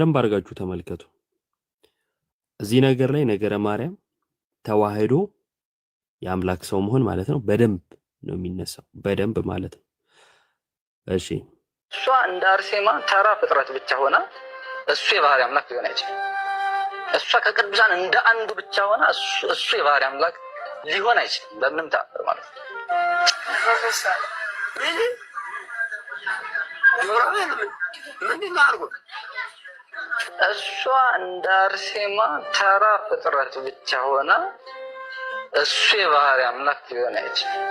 ደንብ አድርጋችሁ ተመልከቱ። እዚህ ነገር ላይ ነገረ ማርያም ተዋህዶ የአምላክ ሰው መሆን ማለት ነው በደንብ ነው የሚነሳው፣ በደንብ ማለት ነው። እሺ እሷ እንደ አርሴማ ተራ ፍጥረት ብቻ ሆና እሱ የባህሪ አምላክ ሊሆን አይችልም። እሷ ከቅዱሳን እንደ አንዱ ብቻ ሆና እሱ የባህሪ አምላክ ሊሆን አይችልም በምንም ተአምር ማለት ነው። እሷ እንደ አርሴማ ተራ ፍጥረት ብቻ ሆና እሱ የባህሪ አምላክ ሊሆን አይችልም።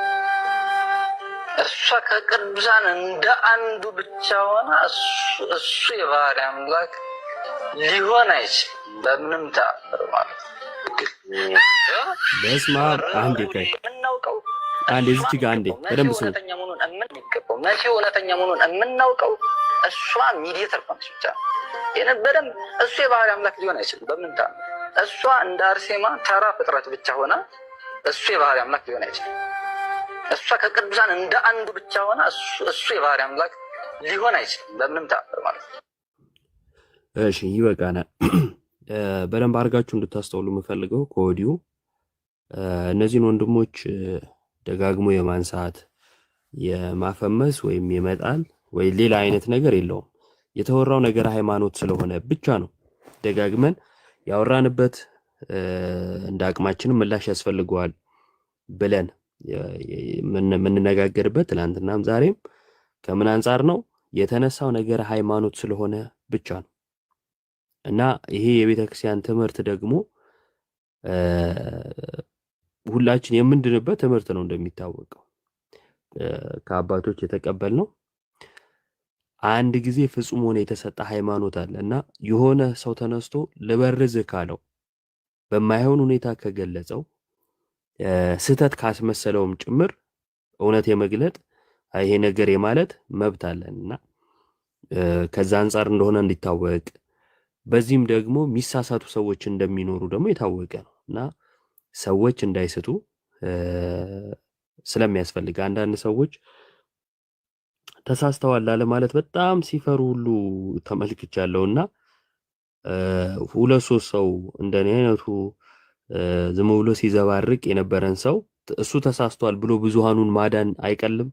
እሷ ከቅዱሳን እንደ አንዱ ብቻ ሆና እሱ የባህሪ አምላክ ሊሆን አይችልም በምንም ተአምር ማለት ነው። በስመ አብ አንዴ ቆይ አንዴ እዚች ጋር አንዴ በደንብ ስሙ። እውነተኛ መሆኑን የምንቀበው መቼ እውነተኛ መሆኑን የምናውቀው እሷ ሚዲየተር ሆነች ብቻ ይሄን በደንብ እሱ የባህሪ አምላክ ሊሆን አይችልም በምንም ተአምር። እሷ እንደ አርሴማ ተራ ፍጥረት ብቻ ሆና እሱ የባህሪ አምላክ ሊሆን አይችልም። እሷ ከቅዱሳን እንደ አንዱ ብቻ ሆና እሱ የባህሪ አምላክ ሊሆን አይችልም በምንም ተአምር ማለት ነው። እሺ ይበቃናል። በደንብ አድርጋችሁ እንድታስተውሉ የምፈልገው ከወዲሁ እነዚህን ወንድሞች ደጋግሞ የማንሳት የማፈመስ ወይም የመጣል ወይ ሌላ አይነት ነገር የለውም። የተወራው ነገር ሃይማኖት ስለሆነ ብቻ ነው ደጋግመን ያወራንበት። እንደ አቅማችን ምላሽ ያስፈልገዋል ብለን የምንነጋገርበት ትናንትናም ዛሬም ከምን አንጻር ነው የተነሳው ነገር ሃይማኖት ስለሆነ ብቻ ነው። እና ይሄ የቤተክርስቲያን ትምህርት ደግሞ ሁላችን የምንድንበት ትምህርት ነው። እንደሚታወቀው ከአባቶች የተቀበልነው አንድ ጊዜ ፍጹም ሆነ የተሰጠ ሃይማኖት አለ እና የሆነ ሰው ተነስቶ ልበርዝ ካለው በማይሆን ሁኔታ ከገለጸው ስህተት ካስመሰለውም ጭምር እውነት የመግለጥ ይሄ ነገር የማለት መብት አለንና ከዛ አንጻር እንደሆነ እንዲታወቅ በዚህም ደግሞ የሚሳሳቱ ሰዎች እንደሚኖሩ ደግሞ የታወቀ ነው እና ሰዎች እንዳይስቱ ስለሚያስፈልግ አንዳንድ ሰዎች ተሳስተዋል አለ ማለት በጣም ሲፈሩ ሁሉ ተመልክቻለሁና ሁለት ሶስት ሰው እንደኔ አይነቱ ዝም ብሎ ሲዘባርቅ የነበረን ሰው እሱ ተሳስተዋል ብሎ ብዙሃኑን ማዳን አይቀልም።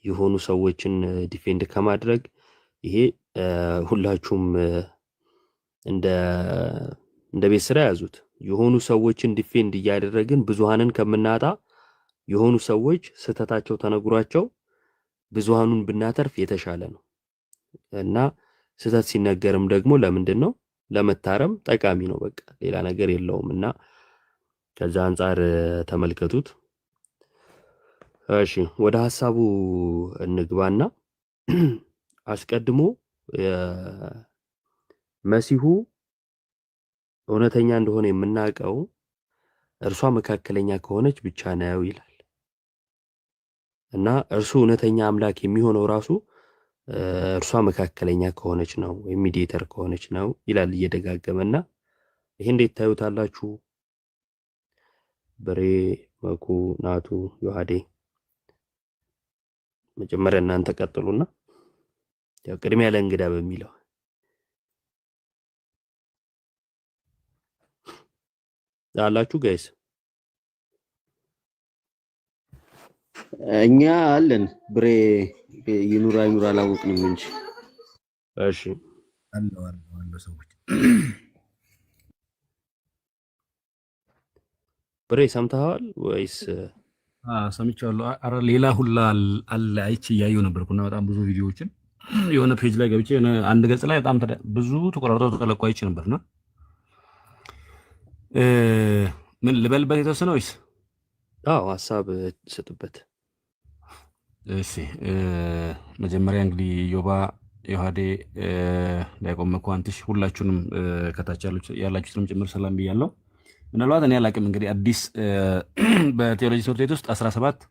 የሆኑ ሰዎችን ዲፌንድ ከማድረግ ይሄ ሁላችሁም እንደ ቤት ስራ ያዙት። የሆኑ ሰዎችን ዲፌንድ እያደረግን ብዙሃንን ከምናጣ የሆኑ ሰዎች ስህተታቸው ተነግሯቸው ብዙሃኑን ብናተርፍ የተሻለ ነው እና ስህተት ሲነገርም ደግሞ ለምንድን ነው ለመታረም ጠቃሚ ነው። በቃ ሌላ ነገር የለውም እና ከዛ አንጻር ተመልከቱት። እሺ ወደ ሐሳቡ እንግባና አስቀድሞ መሲሁ እውነተኛ እንደሆነ የምናውቀው እርሷ መካከለኛ ከሆነች ብቻ ነው ይላል እና እርሱ እውነተኛ አምላክ የሚሆነው ራሱ እርሷ መካከለኛ ከሆነች ነው ወይም ሚዲየተር ከሆነች ነው ይላል እየደጋገመና ይሄ እንዴት ታዩታላችሁ? በሬ መኩ ናቱ ዮሐዴ መጀመሪያ እናንተ ቀጥሉና ያው ቅድሚያ ለእንግዳ በሚለው አላችሁ ጋይስ? እኛ አለን ብሬ ይኑራ ይኑራ አላወቅንም እንጂ። እሺ አለው ሰዎች ብሬ ሰምተሃል ወይስ? ሰምቻለሁ። አረ ሌላ ሁላ አለ አይቼ እያየሁ ነበርኩና በጣም ብዙ ቪዲዮዎችን የሆነ ፔጅ ላይ ገብቼ አንድ ገጽ ላይ በጣም ብዙ ተቆራርጠው ተለቆ አይቼ ነበርና ምን ልበልበት የተወሰነ ወይስ? አዎ ሐሳብ ስጥበት። እሺ መጀመሪያ እንግዲህ ዮባ ዮሐዴ ዲያቆን መኳንትሽ ሁላችሁንም ከታች ያላችሁትንም ጭምር ሰላም ብያለሁ። ምናልባት እኔ አላቅም እንግዲህ አዲስ በቴዎሎጂ ትምህርት ቤት ውስጥ 17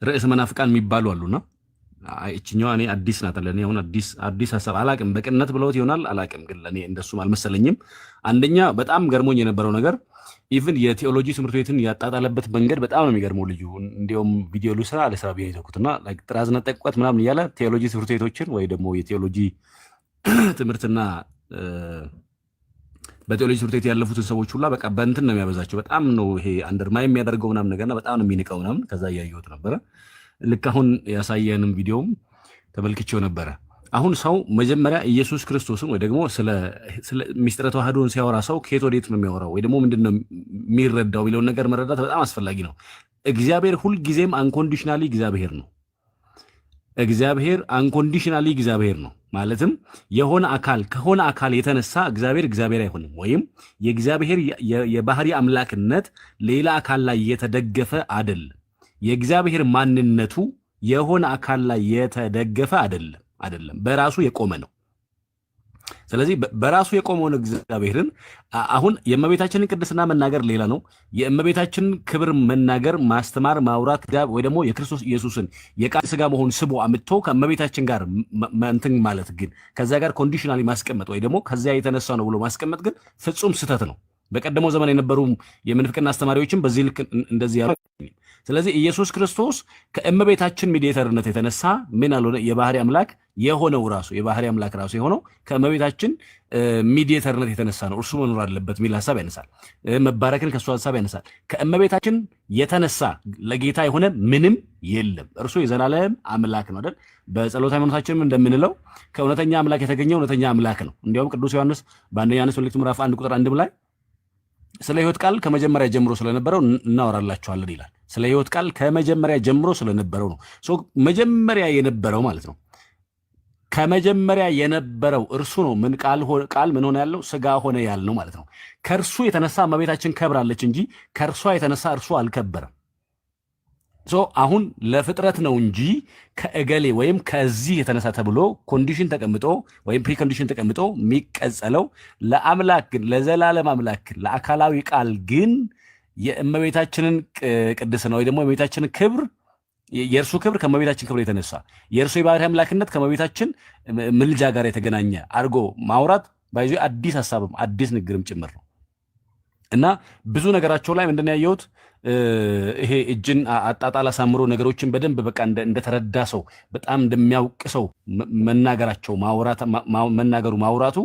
ርዕሰ መናፍቃን የሚባሉ አሉና እቺኛዋ እኔ አዲስ ናት ለኔ አሁን አዲስ ሐሳብ አላቅም። በቅንነት ብለውት ይሆናል አላቅም፣ ግን ለኔ እንደሱም አልመሰለኝም። አንደኛ በጣም ገርሞኝ የነበረው ነገር ኢቭን የቴዎሎጂ ትምህርት ቤትን ያጣጣለበት መንገድ በጣም ነው የሚገርመው ልጁ። እንዲያውም ቪዲዮ ልስራ ለስራ ቢያ ይተኩትና ጥራዝ ነጠቅ እውቀት ምናምን እያለ ቴዎሎጂ ትምህርት ቤቶችን ወይ ደግሞ የቴዎሎጂ ትምህርትና በቴዎሎጂ ትምህርት ቤት ያለፉትን ሰዎች ሁላ በቃ በእንትን ነው የሚያበዛቸው። በጣም ነው ይሄ አንደርማይ የሚያደርገው ምናምን ነገርና በጣም ነው የሚንቀው ምናምን። ከዛ እያየሁት ነበረ። ልክ አሁን ያሳየንም ቪዲዮም ተመልክቼው ነበረ። አሁን ሰው መጀመሪያ ኢየሱስ ክርስቶስን ወይ ደግሞ ስለ ሚስጥረ ተዋህዶን ሲያወራ ሰው ከየት ወዴት ነው የሚያወራው ወይ ደግሞ ምንድነው የሚረዳው የሚለውን ነገር መረዳት በጣም አስፈላጊ ነው። እግዚአብሔር ሁልጊዜም አንኮንዲሽናሊ እግዚአብሔር ነው። እግዚአብሔር አንኮንዲሽናሊ እግዚአብሔር ነው። ማለትም የሆነ አካል ከሆነ አካል የተነሳ እግዚአብሔር አይሆንም። ወይም የእግዚአብሔር የባህሪ አምላክነት ሌላ አካል ላይ የተደገፈ አይደለም። የእግዚአብሔር ማንነቱ የሆነ አካል ላይ የተደገፈ አይደለም፣ በራሱ የቆመ ነው። ስለዚህ በራሱ የቆመውን እግዚአብሔርን አሁን የእመቤታችንን ቅድስና መናገር ሌላ ነው። የእመቤታችንን ክብር መናገር፣ ማስተማር፣ ማውራት ወይ ደግሞ የክርስቶስ ኢየሱስን የቃል ስጋ መሆን ስቦ አምጥቶ ከእመቤታችን ጋር እንትን ማለት ግን ከዛ ጋር ኮንዲሽናሊ ማስቀመጥ ወይ ደግሞ ከዚያ የተነሳ ነው ብሎ ማስቀመጥ ግን ፍጹም ስህተት ነው። በቀደመው ዘመን የነበሩ የምንፍቅና አስተማሪዎችም በዚህ ልክ እንደዚህ ያሉ። ስለዚህ ኢየሱስ ክርስቶስ ከእመቤታችን ሚዲየተርነት የተነሳ ምን አልሆነ? የባህሪ አምላክ የሆነው ራሱ የባህሪ አምላክ ራሱ የሆነው ከእመቤታችን ሚዲየተርነት የተነሳ ነው። እርሱ መኖር አለበት የሚል ሀሳብ ያነሳል። መባረክን ከእሱ ሀሳብ ያነሳል። ከእመቤታችን የተነሳ ለጌታ የሆነ ምንም የለም። እርሱ የዘላለም አምላክ ነው አይደል? በጸሎት ሃይማኖታችንም እንደምንለው ከእውነተኛ አምላክ የተገኘ እውነተኛ አምላክ ነው። እንዲያውም ቅዱስ ዮሐንስ በአንደኛ ዮሐንስ መልእክቱ ምዕራፍ 1 ቁጥር 1 ላይ ስለ ሕይወት ቃል ከመጀመሪያ ጀምሮ ስለነበረው እናወራላችኋለን ይላል። ስለ ሕይወት ቃል ከመጀመሪያ ጀምሮ ስለነበረው ነው። መጀመሪያ የነበረው ማለት ነው። ከመጀመሪያ የነበረው እርሱ ነው። ምን ቃል ምን ሆነ ያለው? ስጋ ሆነ ያልነው ማለት ነው። ከእርሱ የተነሳ እመቤታችን ከብራለች እንጂ ከእርሷ የተነሳ እርሱ አልከበረም። አሁን ለፍጥረት ነው እንጂ ከእገሌ ወይም ከዚህ የተነሳ ተብሎ ኮንዲሽን ተቀምጦ ወይም ፕሪኮንዲሽን ተቀምጦ የሚቀጸለው ለአምላክ ግን ለዘላለም አምላክ ለአካላዊ ቃል ግን የእመቤታችንን ቅድስና ወይ ደግሞ የእመቤታችንን ክብር የእርሱ ክብር ከእመቤታችን ክብር የተነሳ የእርሱ የባህሪ አምላክነት ከእመቤታችን ምልጃ ጋር የተገናኘ አድርጎ ማውራት ባይዞ አዲስ ሀሳብም አዲስ ንግርም ጭምር ነው እና ብዙ ነገራቸው ላይ ምንድን ያየሁት ይሄ እጅን አጣጣላ ሳምሮ ነገሮችን በደንብ በቃ እንደተረዳ ሰው በጣም እንደሚያውቅ ሰው መናገራቸው ማውራቱ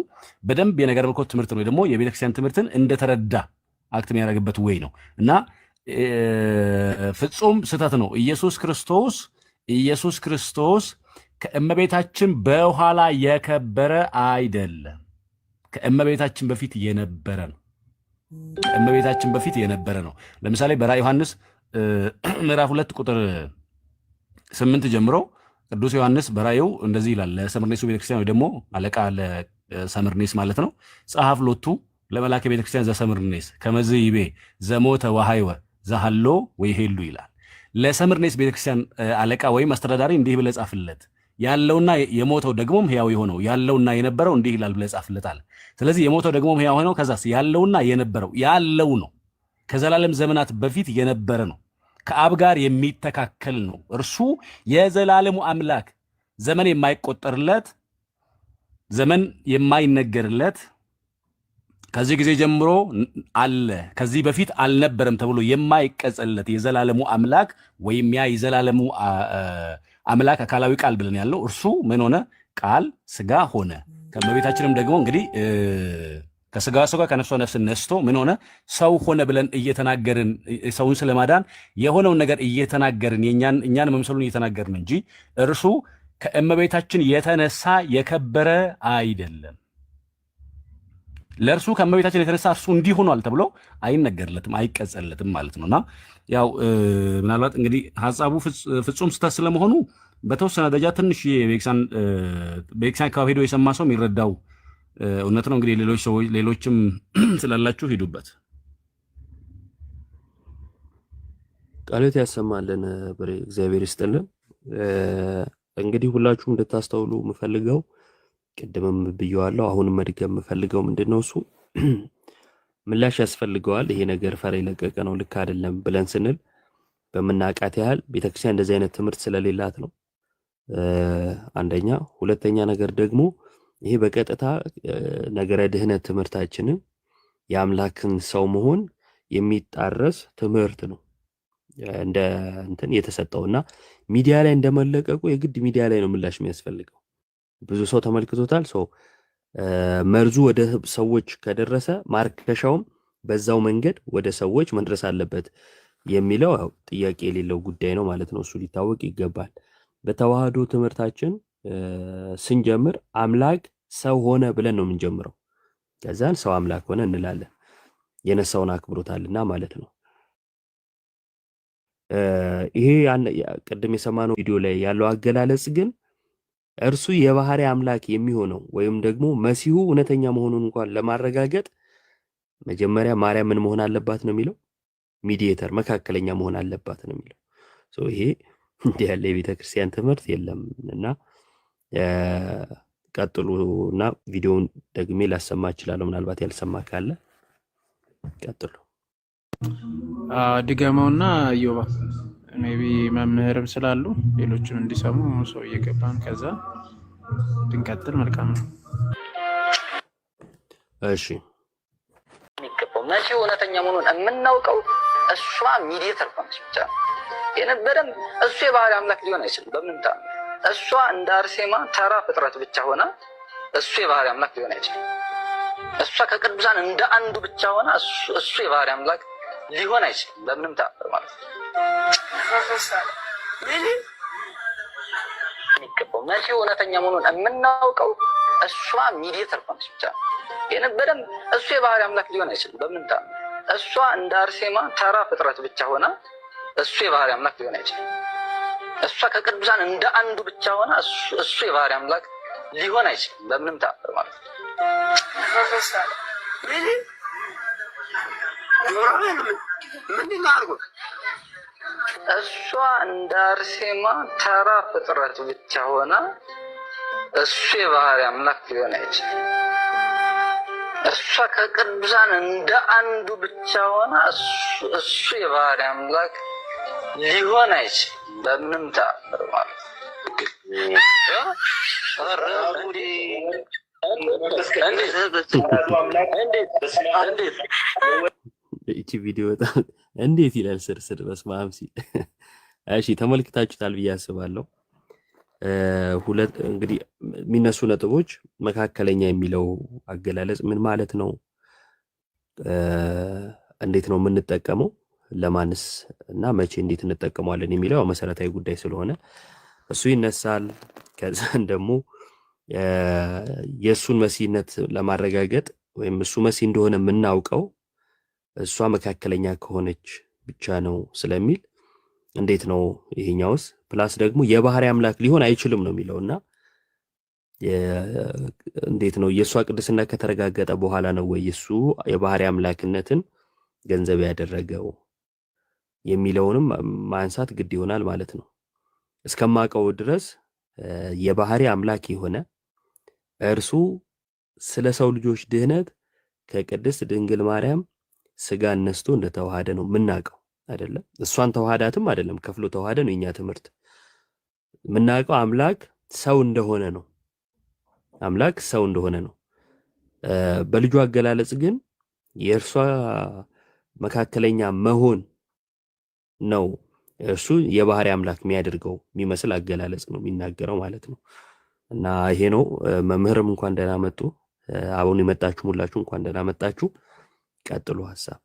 በደንብ የነገር መለኮት ትምህርት ነው ደግሞ የቤተክርስቲያን ትምህርትን እንደተረዳ አክት የሚያደርግበት ወይ ነው እና ፍጹም ስህተት ነው። ኢየሱስ ክርስቶስ ከእመቤታችን በኋላ የከበረ አይደለም። ከእመቤታችን በፊት የነበረ ነው። ከእመቤታችን በፊት የነበረ ነው። ለምሳሌ በራዕየ ዮሐንስ ምዕራፍ 2 ቁጥር 8 ጀምሮ ቅዱስ ዮሐንስ በራእዩ እንደዚህ ይላል። ለሰምርኔሱ ቤተክርስቲያን ወይ ደግሞ አለቃ ለሰምርኔስ ማለት ነው። ጸሐፍ ሎቱ ለመላከ ቤተክርስቲያን ዘሰምርኔስ ከመዝ ይቤ ዘሞተ ወሃይወ ዘሃሎ ወይሄሉ ይላል። ለሰምርኔስ ቤተክርስቲያን አለቃ ወይም አስተዳዳሪ እንዲህ ብለህ ጻፍለት፣ ያለውና የሞተው ደግሞም ሕያው የሆነው ያለውና የነበረው እንዲህ ይላል ብለህ ጻፍለት አለ። ስለዚህ የሞተው ደግሞም ሕያው የሆነው ከዛስ ያለውና የነበረው ያለው ነው። ከዘላለም ዘመናት በፊት የነበረ ነው። ከአብ ጋር የሚተካከል ነው። እርሱ የዘላለሙ አምላክ ዘመን የማይቆጠርለት ዘመን የማይነገርለት ከዚህ ጊዜ ጀምሮ አለ ከዚህ በፊት አልነበረም ተብሎ የማይቀጸልለት የዘላለሙ አምላክ ወይም ያ የዘላለሙ አምላክ አካላዊ ቃል ብለን ያለው እርሱ ምን ሆነ? ቃል ስጋ ሆነ። ከእመቤታችንም ደግሞ እንግዲህ ከስጋ ሰው ጋር ከነፍሷ ነፍስ ነስቶ ምን ሆነ? ሰው ሆነ ብለን እየተናገርን ሰውን ስለማዳን የሆነውን ነገር እየተናገርን እኛን መምሰሉን እየተናገርን እንጂ እርሱ ከእመቤታችን የተነሳ የከበረ አይደለም። ለእርሱ ከእመቤታችን የተነሳ እርሱ እንዲህ ሆኗል ተብሎ አይነገርለትም፣ አይቀጸለትም ማለት ነውና ያው ምናልባት እንግዲህ ሐሳቡ ፍጹም ስህተት ስለመሆኑ በተወሰነ ደረጃ ትንሽ በኤክሳን አካባቢ ሄዶ የሰማ ሰው የሚረዳው እውነት ነው። እንግዲህ ሌሎችም ስላላችሁ ሂዱበት። ቃሎት ያሰማልን ብሬ እግዚአብሔር ይስጥልን። እንግዲህ ሁላችሁም እንድታስተውሉ የምፈልገው ቅድምም ብየዋለሁ፣ አሁንም መድገም የምፈልገው ምንድነው እሱ ምላሽ ያስፈልገዋል። ይሄ ነገር ፈር የለቀቀ ነው ልክ አይደለም ብለን ስንል በመናቃት ያህል ቤተክርስቲያን እንደዚህ አይነት ትምህርት ስለሌላት ነው አንደኛ። ሁለተኛ ነገር ደግሞ ይሄ በቀጥታ ነገረ ድህነት ትምህርታችንን የአምላክን ሰው መሆን የሚጣረስ ትምህርት ነው እንደ እንትን የተሰጠውና ሚዲያ ላይ እንደመለቀቁ የግድ ሚዲያ ላይ ነው ምላሽ የሚያስፈልገው። ብዙ ሰው ተመልክቶታል። ሰው መርዙ ወደ ሰዎች ከደረሰ ማርከሻውም በዛው መንገድ ወደ ሰዎች መድረስ አለበት የሚለው ያው ጥያቄ የሌለው ጉዳይ ነው ማለት ነው። እሱ ሊታወቅ ይገባል። በተዋህዶ ትምህርታችን ስንጀምር አምላክ ሰው ሆነ ብለን ነው የምንጀምረው። ከዛን ሰው አምላክ ሆነ እንላለን። የነሳውን አክብሮታልና ማለት ነው። ይሄ ቅድም የሰማነው ቪዲዮ ላይ ያለው አገላለጽ ግን እርሱ የባህሪ አምላክ የሚሆነው ወይም ደግሞ መሲሁ እውነተኛ መሆኑን እንኳን ለማረጋገጥ መጀመሪያ ማርያም ምን መሆን አለባት ነው የሚለው? ሚዲయేተር መካከለኛ መሆን አለባት ነው የሚለው። ይሄ እንዲህ ያለ የቤተክርስቲያን ትምህርት የለም እና ቀጥሉና ቪዲዮውን ደግሜ ላሰማ እችላለሁ። ምናልባት ያልሰማ ካለ ቀጥሉ። ድገመውና ኢዮባ ሜቢ መምህርም ስላሉ ሌሎችም እንዲሰሙ ሰው እየገባን ከዛ ድንቀጥል መልካም ነው። እሺ የሚገባው መቼ እውነተኛ መሆኑን የምናውቀው እሷ ሚዲయేተር ሆነች ብቻ ነው። ይሄን በደንብ እሱ የባህሪ አምላክ ሊሆን አይችልም። በምን ታምር እሷ እንደ አርሴማ ተራ ፍጥረት ብቻ ሆና እሱ የባህሪ አምላክ ሊሆን አይችልም። እሷ ከቅዱሳን እንደ አንዱ ብቻ ሆና እሱ የባህሪ አምላክ ሊሆን አይችልም። በምንም ታምር ማለት ነው። የሚገባው መቼ እውነተኛ መሆኑን የምናውቀው እሷ ሚዲయేተር ሆነች ብቻ ነው። ይሄን በደንብ እሱ የባህሪ አምላክ ሊሆን አይችልም። በምንም ታምር እሷ እንደ አርሴማ ተራ ፍጥረት ብቻ ሆና እሱ የባህሪ አምላክ ሊሆን አይችልም። እሷ ከቅዱሳን እንደ አንዱ ብቻ ሆና እሱ የባህሪ አምላክ ሊሆን አይችልም። በምንም ተአምር ማለት ነው። እሷ እንደ አርሴማ ተራ ፍጥረት ብቻ ሆና እሱ የባህሪ አምላክ ሊሆን አይችልም። እሷ ከቅዱሳን እንደ አንዱ ብቻ ሆና እሱ የባህሪ አምላክ ሊሆን አይችልም። በምንም ተአምር ማለት ነው። እቺ ቪዲዮ እንዴት ይላል ስርስር በስመ አብ ሲል። እሺ ተመልክታችሁታል ብዬ አስባለሁ። ሁለት እንግዲህ የሚነሱ ነጥቦች መካከለኛ የሚለው አገላለጽ ምን ማለት ነው? እንዴት ነው የምንጠቀመው? ለማንስ እና መቼ እንዴት እንጠቀመዋለን የሚለው መሰረታዊ ጉዳይ ስለሆነ እሱ ይነሳል። ከዛን ደግሞ የእሱን መሲህነት ለማረጋገጥ ወይም እሱ መሲህ እንደሆነ የምናውቀው እሷ መካከለኛ ከሆነች ብቻ ነው ስለሚል እንዴት ነው ይሄኛውስ? ፕላስ ደግሞ የባህሪ አምላክ ሊሆን አይችልም ነው የሚለውና እንዴት ነው የእሷ ቅድስና ከተረጋገጠ በኋላ ነው ወይ እሱ የባህሪ አምላክነትን ገንዘብ ያደረገው የሚለውንም ማንሳት ግድ ይሆናል ማለት ነው። እስከማውቀው ድረስ የባህሪ አምላክ የሆነ እርሱ ስለ ሰው ልጆች ድህነት ከቅድስት ድንግል ማርያም ስጋ ነስቶ እንደተዋሃደ ነው የምናውቀው አይደለም። እሷን ተዋሃዳትም አይደለም ከፍሎ ተዋሃደ ነው የኛ ትምህርት። የምናውቀው አምላክ ሰው እንደሆነ ነው። አምላክ ሰው እንደሆነ ነው። በልጁ አገላለጽ ግን የእርሷ መካከለኛ መሆን ነው እሱ የባህሪ አምላክ የሚያደርገው የሚመስል አገላለጽ ነው የሚናገረው ማለት ነው። እና ይሄ ነው። መምህርም እንኳን ደህና መጡ። አሁን የመጣችሁ ሁላችሁ እንኳን ደህና መጣችሁ። ቀጥሉ ሐሳብ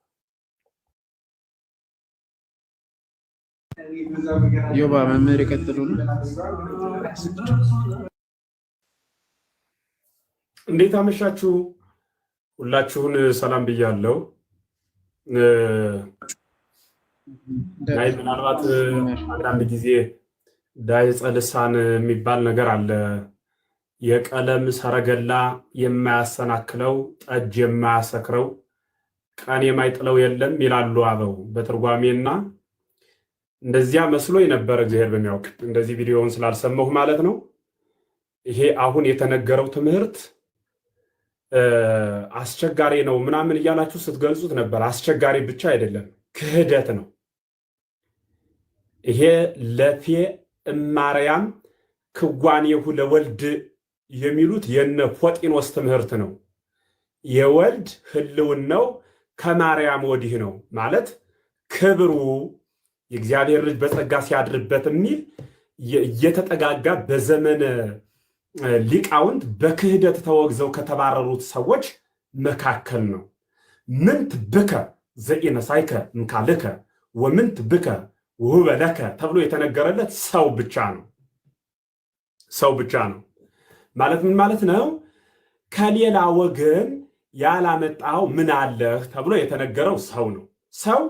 ዮባ መምህር ይቀጥሉ ነው። እንዴት አመሻችሁ? ሁላችሁን ሰላም ብያለሁ። ምናልባት አንዳንድ ጊዜ ዳይጸ ልሳን የሚባል ነገር አለ። የቀለም ሰረገላ የማያሰናክለው ጠጅ የማያሰክረው ቀን የማይጥለው የለም ይላሉ አበው በትርጓሜና እንደዚያ መስሎ የነበረ እግዚአብሔር በሚያውቅ እንደዚህ ቪዲዮውን ስላልሰማሁ ማለት ነው። ይሄ አሁን የተነገረው ትምህርት አስቸጋሪ ነው ምናምን እያላችሁ ስትገልጹት ነበር። አስቸጋሪ ብቻ አይደለም፣ ክህደት ነው። ይሄ ለፌ እማርያም ክዋኔሁ ለወልድ የሚሉት የነ ፎጢኖስ ትምህርት ነው። የወልድ ህልውናው ከማርያም ወዲህ ነው ማለት ክብሩ የእግዚአብሔር ልጅ በጸጋ ሲያድርበት የሚል እየተጠጋጋ በዘመነ ሊቃውንት በክህደት ተወግዘው ከተባረሩት ሰዎች መካከል ነው። ምንት ብከ ዘኢነሳይከ እምካልከ ወምንት ብከ ውበለከ ተብሎ የተነገረለት ሰው ብቻ ነው። ሰው ብቻ ነው ማለት ምን ማለት ነው? ከሌላ ወገን ያላመጣው ምን አለህ ተብሎ የተነገረው ሰው ነው። ሰው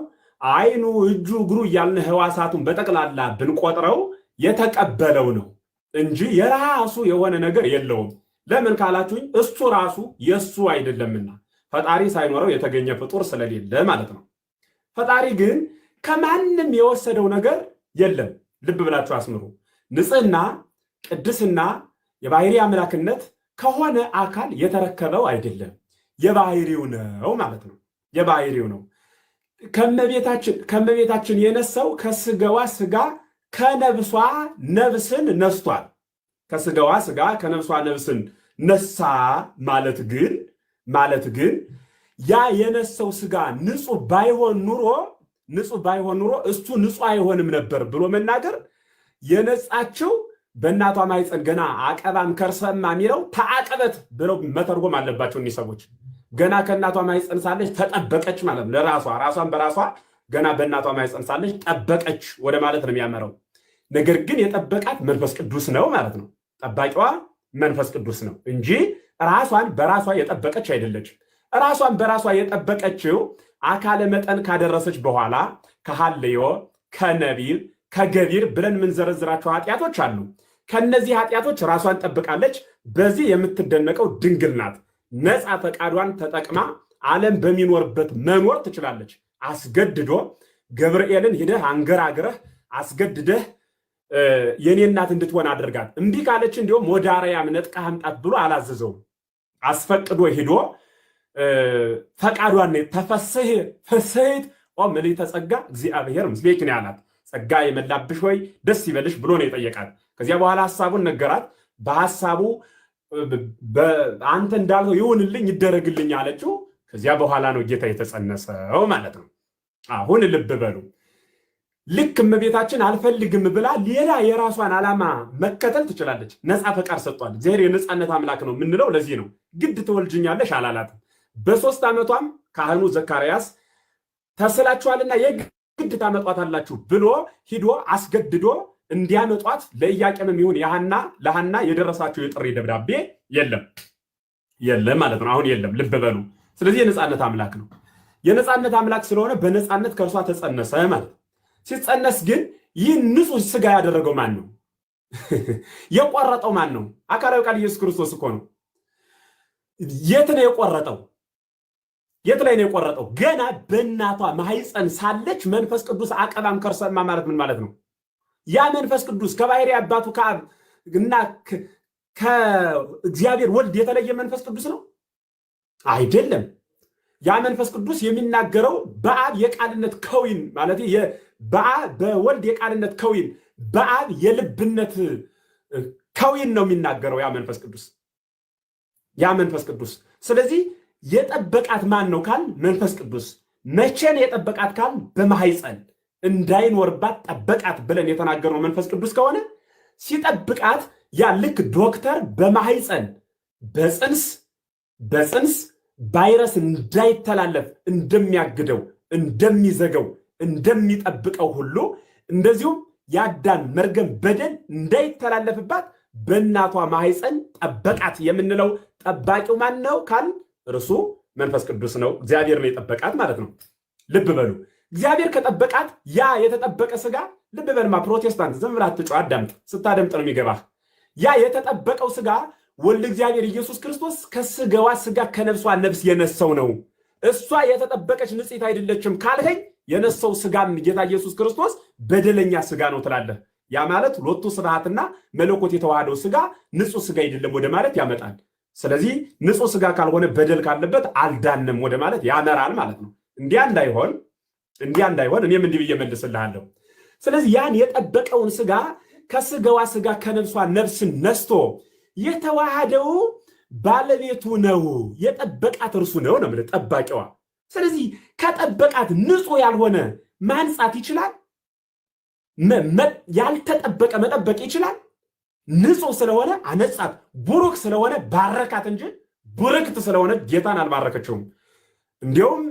አይኑ፣ እጁ፣ እግሩ እያልን ህዋሳቱን በጠቅላላ ብንቆጥረው የተቀበለው ነው እንጂ የራሱ የሆነ ነገር የለውም። ለምን ካላችሁኝ እሱ ራሱ የሱ አይደለምና ፈጣሪ ሳይኖረው የተገኘ ፍጡር ስለሌለ ማለት ነው። ፈጣሪ ግን ከማንም የወሰደው ነገር የለም። ልብ ብላችሁ አስምሩ። ንጽህና፣ ቅድስና፣ የባህሪ አምላክነት ከሆነ አካል የተረከበው አይደለም፣ የባህሪው ነው ማለት ነው። የባህሪው ነው። ከመቤታችን የነሳው ከስጋዋ ስጋ ከነብሷ ነብስን ነስቷል። ከስጋዋ ስጋ ከነብሷ ነብስን ነሳ ማለት ግን ያ የነሳው ስጋ ንጹህ ባይሆን ኑሮ እሱ ንጹህ አይሆንም ነበር ብሎ መናገር የነጻችው በእናቷ ማይፀን ገና አቀባም ከርሰማ የሚለው ተአቀበት ብለው መተርጎም አለባቸው እኒህ ሰዎች። ገና ከእናቷ ማይፀን ሳለች ተጠበቀች ማለት ነው። ራሷን በራሷ ገና በእናቷ ማይፀን ሳለች ጠበቀች ወደ ማለት ነው የሚያመረው። ነገር ግን የጠበቃት መንፈስ ቅዱስ ነው ማለት ነው። ጠባቂዋ መንፈስ ቅዱስ ነው እንጂ ራሷን በራሷ የጠበቀች አይደለችም። ራሷን በራሷ የጠበቀችው አካለ መጠን ካደረሰች በኋላ ከሐልዮ፣ ከነቢብ፣ ከገቢር ብለን የምንዘረዝራቸው ኃጢአቶች አሉ። ከነዚህ ኃጢአቶች ራሷን ጠብቃለች። በዚህ የምትደነቀው ድንግል ናት። ነፃ ፈቃዷን ተጠቅማ ዓለም በሚኖርበት መኖር ትችላለች። አስገድዶ ገብርኤልን ሂደህ አንገራግረህ አስገድደህ የኔ እናት እንድትሆን አድርጋት። እምቢ ካለች እንዲሁም ወደ አርያም ነጥቀህ አምጣት ብሎ አላዘዘውም። አስፈቅዶ ሂዶ ፈቃዷን ተፈስህ ፍስህት ምልዕተ ጸጋ እግዚአብሔር ምስሌኪ ነው ያላት። ጸጋ የመላብሽ ሆይ ደስ ይበልሽ ብሎ ነው የጠየቃት። ከዚያ በኋላ ሐሳቡን ነገራት። በሐሳቡ አንተ እንዳልከው ይሁንልኝ ይደረግልኝ አለችው። ከዚያ በኋላ ነው ጌታ የተጸነሰው ማለት ነው። አሁን ልብ በሉ። ልክ እመቤታችን አልፈልግም ብላ ሌላ የራሷን ዓላማ መከተል ትችላለች። ነፃ ፈቃድ ሰጥቷል። እግዚአብሔር የነፃነት አምላክ ነው የምንለው ለዚህ ነው። ግድ ትወልጅኛለሽ አላላትም። በ3 ዓመቷም ካህኑ ዘካርያስ ተስላችኋልና የግድ ታመጧታላችሁ ብሎ ሂዶ አስገድዶ እንዲያመጧት ለኢያቄምም ይሁን ለሐና የደረሳቸው የጥሪ ደብዳቤ የለም ማለት ነው። አሁን የለም። ልብ በሉ። ስለዚህ የነፃነት አምላክ ነው። የነፃነት አምላክ ስለሆነ በነፃነት ከእርሷ ተጸነሰ ማለት ነው። ሲጸነስ ግን ይህ ንጹህ ስጋ ያደረገው ማን ነው? የቆረጠው ማን ነው? አካላዊ ቃል ኢየሱስ ክርስቶስ እኮ ነው። የት ነው የቆረጠው? የት ላይ ነው የቆረጠው? ገና በእናቷ ማህፀን ሳለች መንፈስ ቅዱስ አቀባም ከርሰማ ማለት ምን ማለት ነው? ያ መንፈስ ቅዱስ ከባሕርይ አባቱ ከአብ እና ከእግዚአብሔር ወልድ የተለየ መንፈስ ቅዱስ ነው አይደለም። ያ መንፈስ ቅዱስ የሚናገረው በአብ የቃልነት ከዊን ማለት በወልድ የቃልነት ከዊን በአብ የልብነት ከዊን ነው የሚናገረው ያ መንፈስ ቅዱስ። ስለዚህ የጠበቃት ማን ነው ካል መንፈስ ቅዱስ። መቼ ነው የጠበቃት ካል በማህፀን እንዳይኖርባት ጠበቃት ብለን የተናገርነው መንፈስ ቅዱስ ከሆነ ሲጠብቃት ያ ልክ ዶክተር በማህፀን በፅንስ ቫይረስ እንዳይተላለፍ እንደሚያግደው እንደሚዘገው እንደሚጠብቀው ሁሉ እንደዚሁም የአዳም መርገም በደል እንዳይተላለፍባት በእናቷ ማህፀን ጠበቃት የምንለው ጠባቂው ማን ነው ካል እርሱ መንፈስ ቅዱስ ነው። እግዚአብሔር ነው የጠበቃት ማለት ነው። ልብ በሉ። እግዚአብሔር ከጠበቃት ያ የተጠበቀ ስጋ ልብ በልማ ፕሮቴስታንት ዝም ብለህ አትጮህ፣ አዳምጥ። ስታደምጥ ነው የሚገባህ። ያ የተጠበቀው ስጋ ወልድ እግዚአብሔር ኢየሱስ ክርስቶስ ከስጋዋ ስጋ ከነፍሷ ነፍስ የነሳው ነው። እሷ የተጠበቀች ንጽሕት አይደለችም ካልኸኝ የነሳው ስጋም ጌታ ኢየሱስ ክርስቶስ በደለኛ ስጋ ነው ትላለህ። ያ ማለት ሎቱ ስብሐትና መለኮት የተዋሃደው ስጋ ንጹህ ስጋ አይደለም ወደ ማለት ያመጣል። ስለዚህ ንጹህ ስጋ ካልሆነ በደል ካለበት አልዳንም ወደ ማለት ያመራል ማለት ነው። እንዲያ እንዳይሆን እኔም እንዲህ ብዬ መልስልሃለሁ። ስለዚህ ያን የጠበቀውን ስጋ ከስጋዋ ስጋ ከነፍሷ ነፍስን ነስቶ የተዋሃደው ባለቤቱ ነው። የጠበቃት እርሱ ነው ነው ጠባቂዋ። ስለዚህ ከጠበቃት ንጹህ ያልሆነ ማንጻት ይችላል? ያልተጠበቀ መጠበቅ ይችላል? ንጹህ ስለሆነ አነጻት፣ ቡሩክ ስለሆነ ባረካት እንጂ ቡርክት ስለሆነ ጌታን አልባረከችውም። እንዲያውም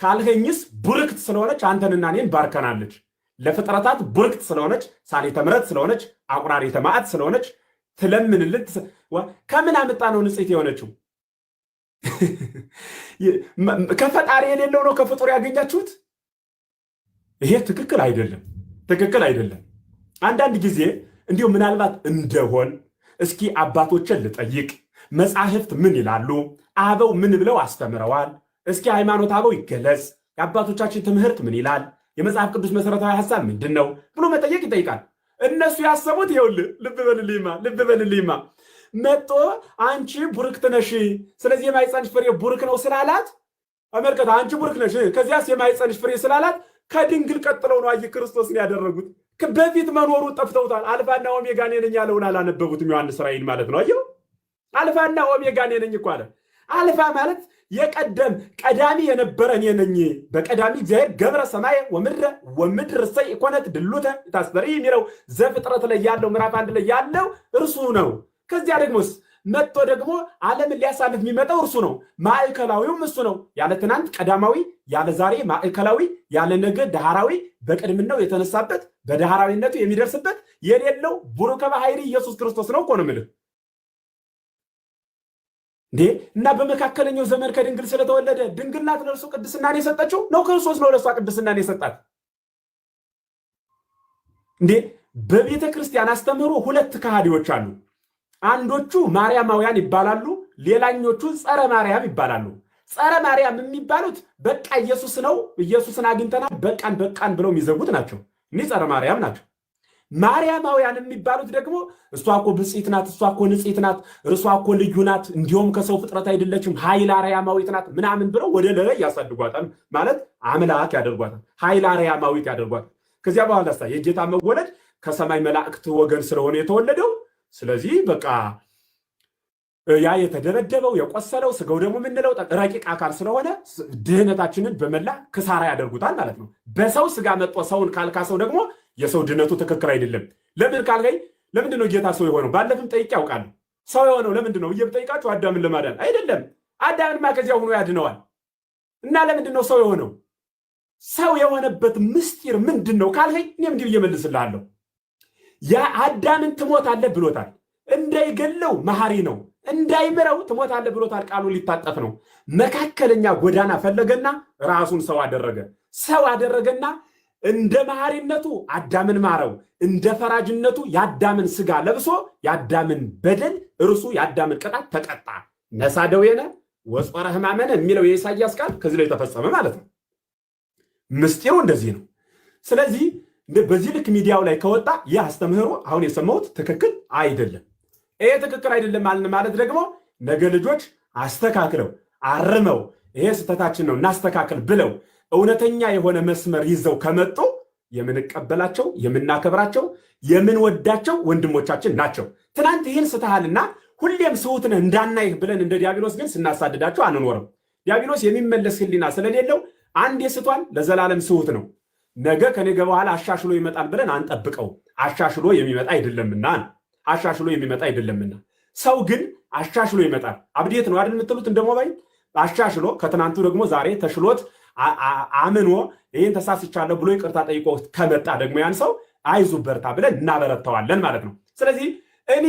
ካልኸኝስ ቡርክት ስለሆነች አንተንና እኔን ባርከናለች። ለፍጥረታት ቡርክት ስለሆነች፣ ሳሊተ ምሕረት ስለሆነች፣ አቁራሪተ መዓት ስለሆነች ትለምንልን። ከምን አመጣ ነው ንጽሕት የሆነችው? ከፈጣሪ የሌለው ነው ከፍጡር ያገኛችሁት? ይሄ ትክክል አይደለም፣ ትክክል አይደለም። አንዳንድ ጊዜ እንዲሁ ምናልባት እንደሆን እስኪ አባቶችን ልጠይቅ፣ መጻሕፍት ምን ይላሉ? አበው ምን ብለው አስተምረዋል? እስኪ ሃይማኖት አበው ይገለጽ፣ የአባቶቻችን ትምህርት ምን ይላል? የመጽሐፍ ቅዱስ መሰረታዊ ሐሳብ ምንድን ነው ብሎ መጠየቅ ይጠይቃል። እነሱ ያሰቡት ይኸውልህ፣ ልብ በልልኝማ መጦ አንቺ ቡርክት ነሽ፣ ስለዚህ የማኅፀንሽ ፍሬ ቡርክ ነው ስላላት፣ አመልከት፣ አንቺ ቡርክ ነሽ፣ ከዚያስ የማኅፀንሽ ፍሬ ስላላት ከድንግል ቀጥለው ነው አየህ ክርስቶስን ያደረጉት። በፊት መኖሩን ጠፍተውታል። አልፋና ኦሜጋ እኔ ነኝ ያለውን አላነበቡትም። ዮሐንስ ራእይን ማለት ነው። አየው፣ አልፋና ኦሜጋ እኔ ነኝ እኮ አለ። አልፋ ማለት የቀደም ቀዳሚ የነበረ እኔ ነኝ። በቀዳሚ እግዚአብሔር ገብረ ሰማይ ወምድር እሰይ ኮነት ድሉተ ታስተሪ የሚለው ዘፍጥረት ላይ ያለው ምዕራፍ 1 ላይ ያለው እርሱ ነው። ከዚያ ደግሞስ መጥቶ ደግሞ ዓለምን ሊያሳልፍ የሚመጣው እርሱ ነው። ማዕከላዊውም እሱ ነው። ያለ ትናንት ቀዳማዊ፣ ያለ ዛሬ ማዕከላዊ፣ ያለ ነገ ዳህራዊ፣ በቅድምናው የተነሳበት በዳህራዊነቱ የሚደርስበት የሌለው ቡሩከ ባሕርይ ኢየሱስ ክርስቶስ ነው እኮ ነው የምልህ እንዴ። እና በመካከለኛው ዘመን ከድንግል ስለተወለደ ድንግል ናት ለእርሱ ቅድስናን የሰጠችው ነው? ክርስቶስ ነው ለእሷ ቅድስናን የሰጣት እንዴ? በቤተ ክርስቲያን አስተምህሮ ሁለት ከሃዲዎች አሉ። አንዶቹ ማርያማውያን ይባላሉ፣ ሌላኞቹ ጸረ ማርያም ይባላሉ። ጸረ ማርያም የሚባሉት በቃ ኢየሱስ ነው፣ ኢየሱስን አግኝተናል፣ በቃን ብለው የሚዘጉት ናቸው። እኒህ ጸረ ማርያም ናቸው። ማርያማውያን የሚባሉት ደግሞ እሷ እኮ ብፅዕት ናት፣ እሷ እኮ ንጽሕት ናት፣ እርሷ እኮ ልዩ ናት፣ እንዲሁም ከሰው ፍጥረት አይደለችም፣ ኃይለ አርያማዊት ናት ምናምን ብለው ወደ ላይ ያሳድጓታል። ማለት አምላክ ያደርጓታል፣ ኃይለ አርያማዊት ያደርጓታል። ከዚያ በኋላ የጌታ መወለድ ከሰማይ መላእክት ወገን ስለሆነ የተወለደው፣ ስለዚህ በቃ ያ የተደበደበው የቆሰለው ስጋው ደግሞ የምንለው ረቂቅ አካል ስለሆነ ድህነታችንን በመላ ክሳራ ያደርጉታል ማለት ነው። በሰው ስጋ መጥቶ ሰውን ካልካሰው ደግሞ የሰው ድህነቱ ትክክል አይደለም። ለምን ካልከኝ ለምንድን ነው ጌታ ሰው የሆነው? ባለፍም ጠይቄ ያውቃለሁ። ሰው የሆነው ለምንድን ነው እየጠይቃችሁ አዳምን ለማዳን አይደለም። አዳምንማ ከዚያ ሆኖ ያድነዋል። እና ለምንድን ነው ሰው የሆነው? ሰው የሆነበት ምስጢር ምንድን ነው ካልከኝ እኔም እንዲህ እየመልስልሃለሁ። ያ አዳምን ትሞታለህ ብሎታል። እንዳይገለው መሐሪ ነው፣ እንዳይምረው ትሞታለህ ብሎታል። ቃሉ ሊታጠፍ ነው። መካከለኛ ጎዳና ፈለገና ራሱን ሰው አደረገ። ሰው አደረገና እንደ መሐሪነቱ አዳምን ማረው፣ እንደ ፈራጅነቱ የአዳምን ስጋ ለብሶ የአዳምን በደል እርሱ የአዳምን ቅጣት ተቀጣ። ነሳ ደዌነ ወጾረ ሕማመነ የሚለው የኢሳይያስ ቃል ከዚህ ላይ ተፈጸመ ማለት ነው። ምስጢሩ እንደዚህ ነው። ስለዚህ በዚህ ልክ ሚዲያው ላይ ከወጣ ይህ አስተምህሮ አሁን የሰማሁት ትክክል አይደለም። ይሄ ትክክል አይደለም ማለት ደግሞ ነገ ልጆች አስተካክለው አርመው ይሄ ስህተታችን ነው እናስተካክል ብለው እውነተኛ የሆነ መስመር ይዘው ከመጡ የምንቀበላቸው የምናከብራቸው የምንወዳቸው ወንድሞቻችን ናቸው። ትናንት ይህን ስተሃልና ሁሌም ስሁትነህ እንዳናይህ ብለን እንደ ዲያብሎስ ግን ስናሳድዳቸው አንኖርም። ዲያብሎስ የሚመለስ ሕሊና ስለሌለው አንድ የስቷል ለዘላለም ስሁት ነው። ነገ ከነገ በኋላ አሻሽሎ ይመጣል ብለን አንጠብቀው። አሻሽሎ የሚመጣ አይደለምና ሰው ግን አሻሽሎ ይመጣል። አብዴት ነው አይደል የምትሉት? እንደ ሞባይል አሻሽሎ ከትናንቱ ደግሞ ዛሬ ተሽሎት አምኖ ይህን ተሳስቻለሁ ብሎ ይቅርታ ጠይቆ ከመጣ ደግሞ ያን ሰው አይዞ በርታ ብለን እናበረታዋለን ማለት ነው። ስለዚህ እኔ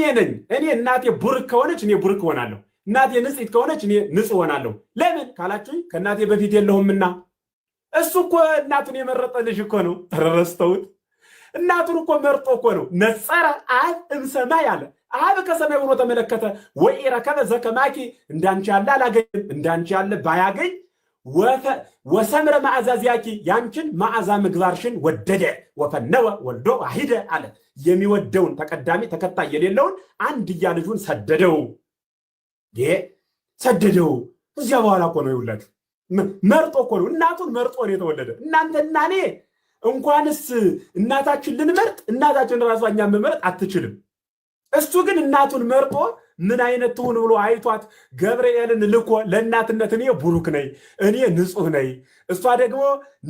እናቴ ቡርክ ከሆነች እኔ ቡርክ ሆናለሁ፣ እናቴ ንጽሕት ከሆነች እኔ ንጹሕ ሆናለሁ። ለምን ካላችሁኝ ከእናቴ በፊት የለሁምና። እሱ እኮ እናቱን የመረጠ ልጅ እኮ ነው። ረስተውት እናቱን እኮ መርጦ እኮ ነው። ነጸረ አብ እምሰማይ አለ። አብ ከሰማይ ሆኖ ተመለከተ። ወኢረከበ ዘከማኪ እንዳንቺ ያለ አላገኝም። እንዳንቺ ያለ ባያገኝ ወሰምረ መዓዛ ዚአኪ ያንቺን መዓዛ ምግባርሽን ወደደ። ወፈነወ ወልዶ ዋሂደ አለ። የሚወደውን ተቀዳሚ ተከታይ የሌለውን አንድያ ልጁን ሰደደው። እዚያ በኋላ እኮ ነው ይውላችሁ መርጦ እኮ ነው። እናቱን መርጦ ነው የተወለደ። እናንተና እኔ እንኳንስ እናታችን ልንመርጥ እናታችን ራሷ እኛን መመረጥ አትችልም። እሱ ግን እናቱን መርጦ ምን አይነት ትሁን ብሎ አይቷት ገብርኤልን ልኮ ለእናትነት እኔ ቡሩክ ነኝ፣ እኔ ንጹህ ነኝ፣ እሷ ደግሞ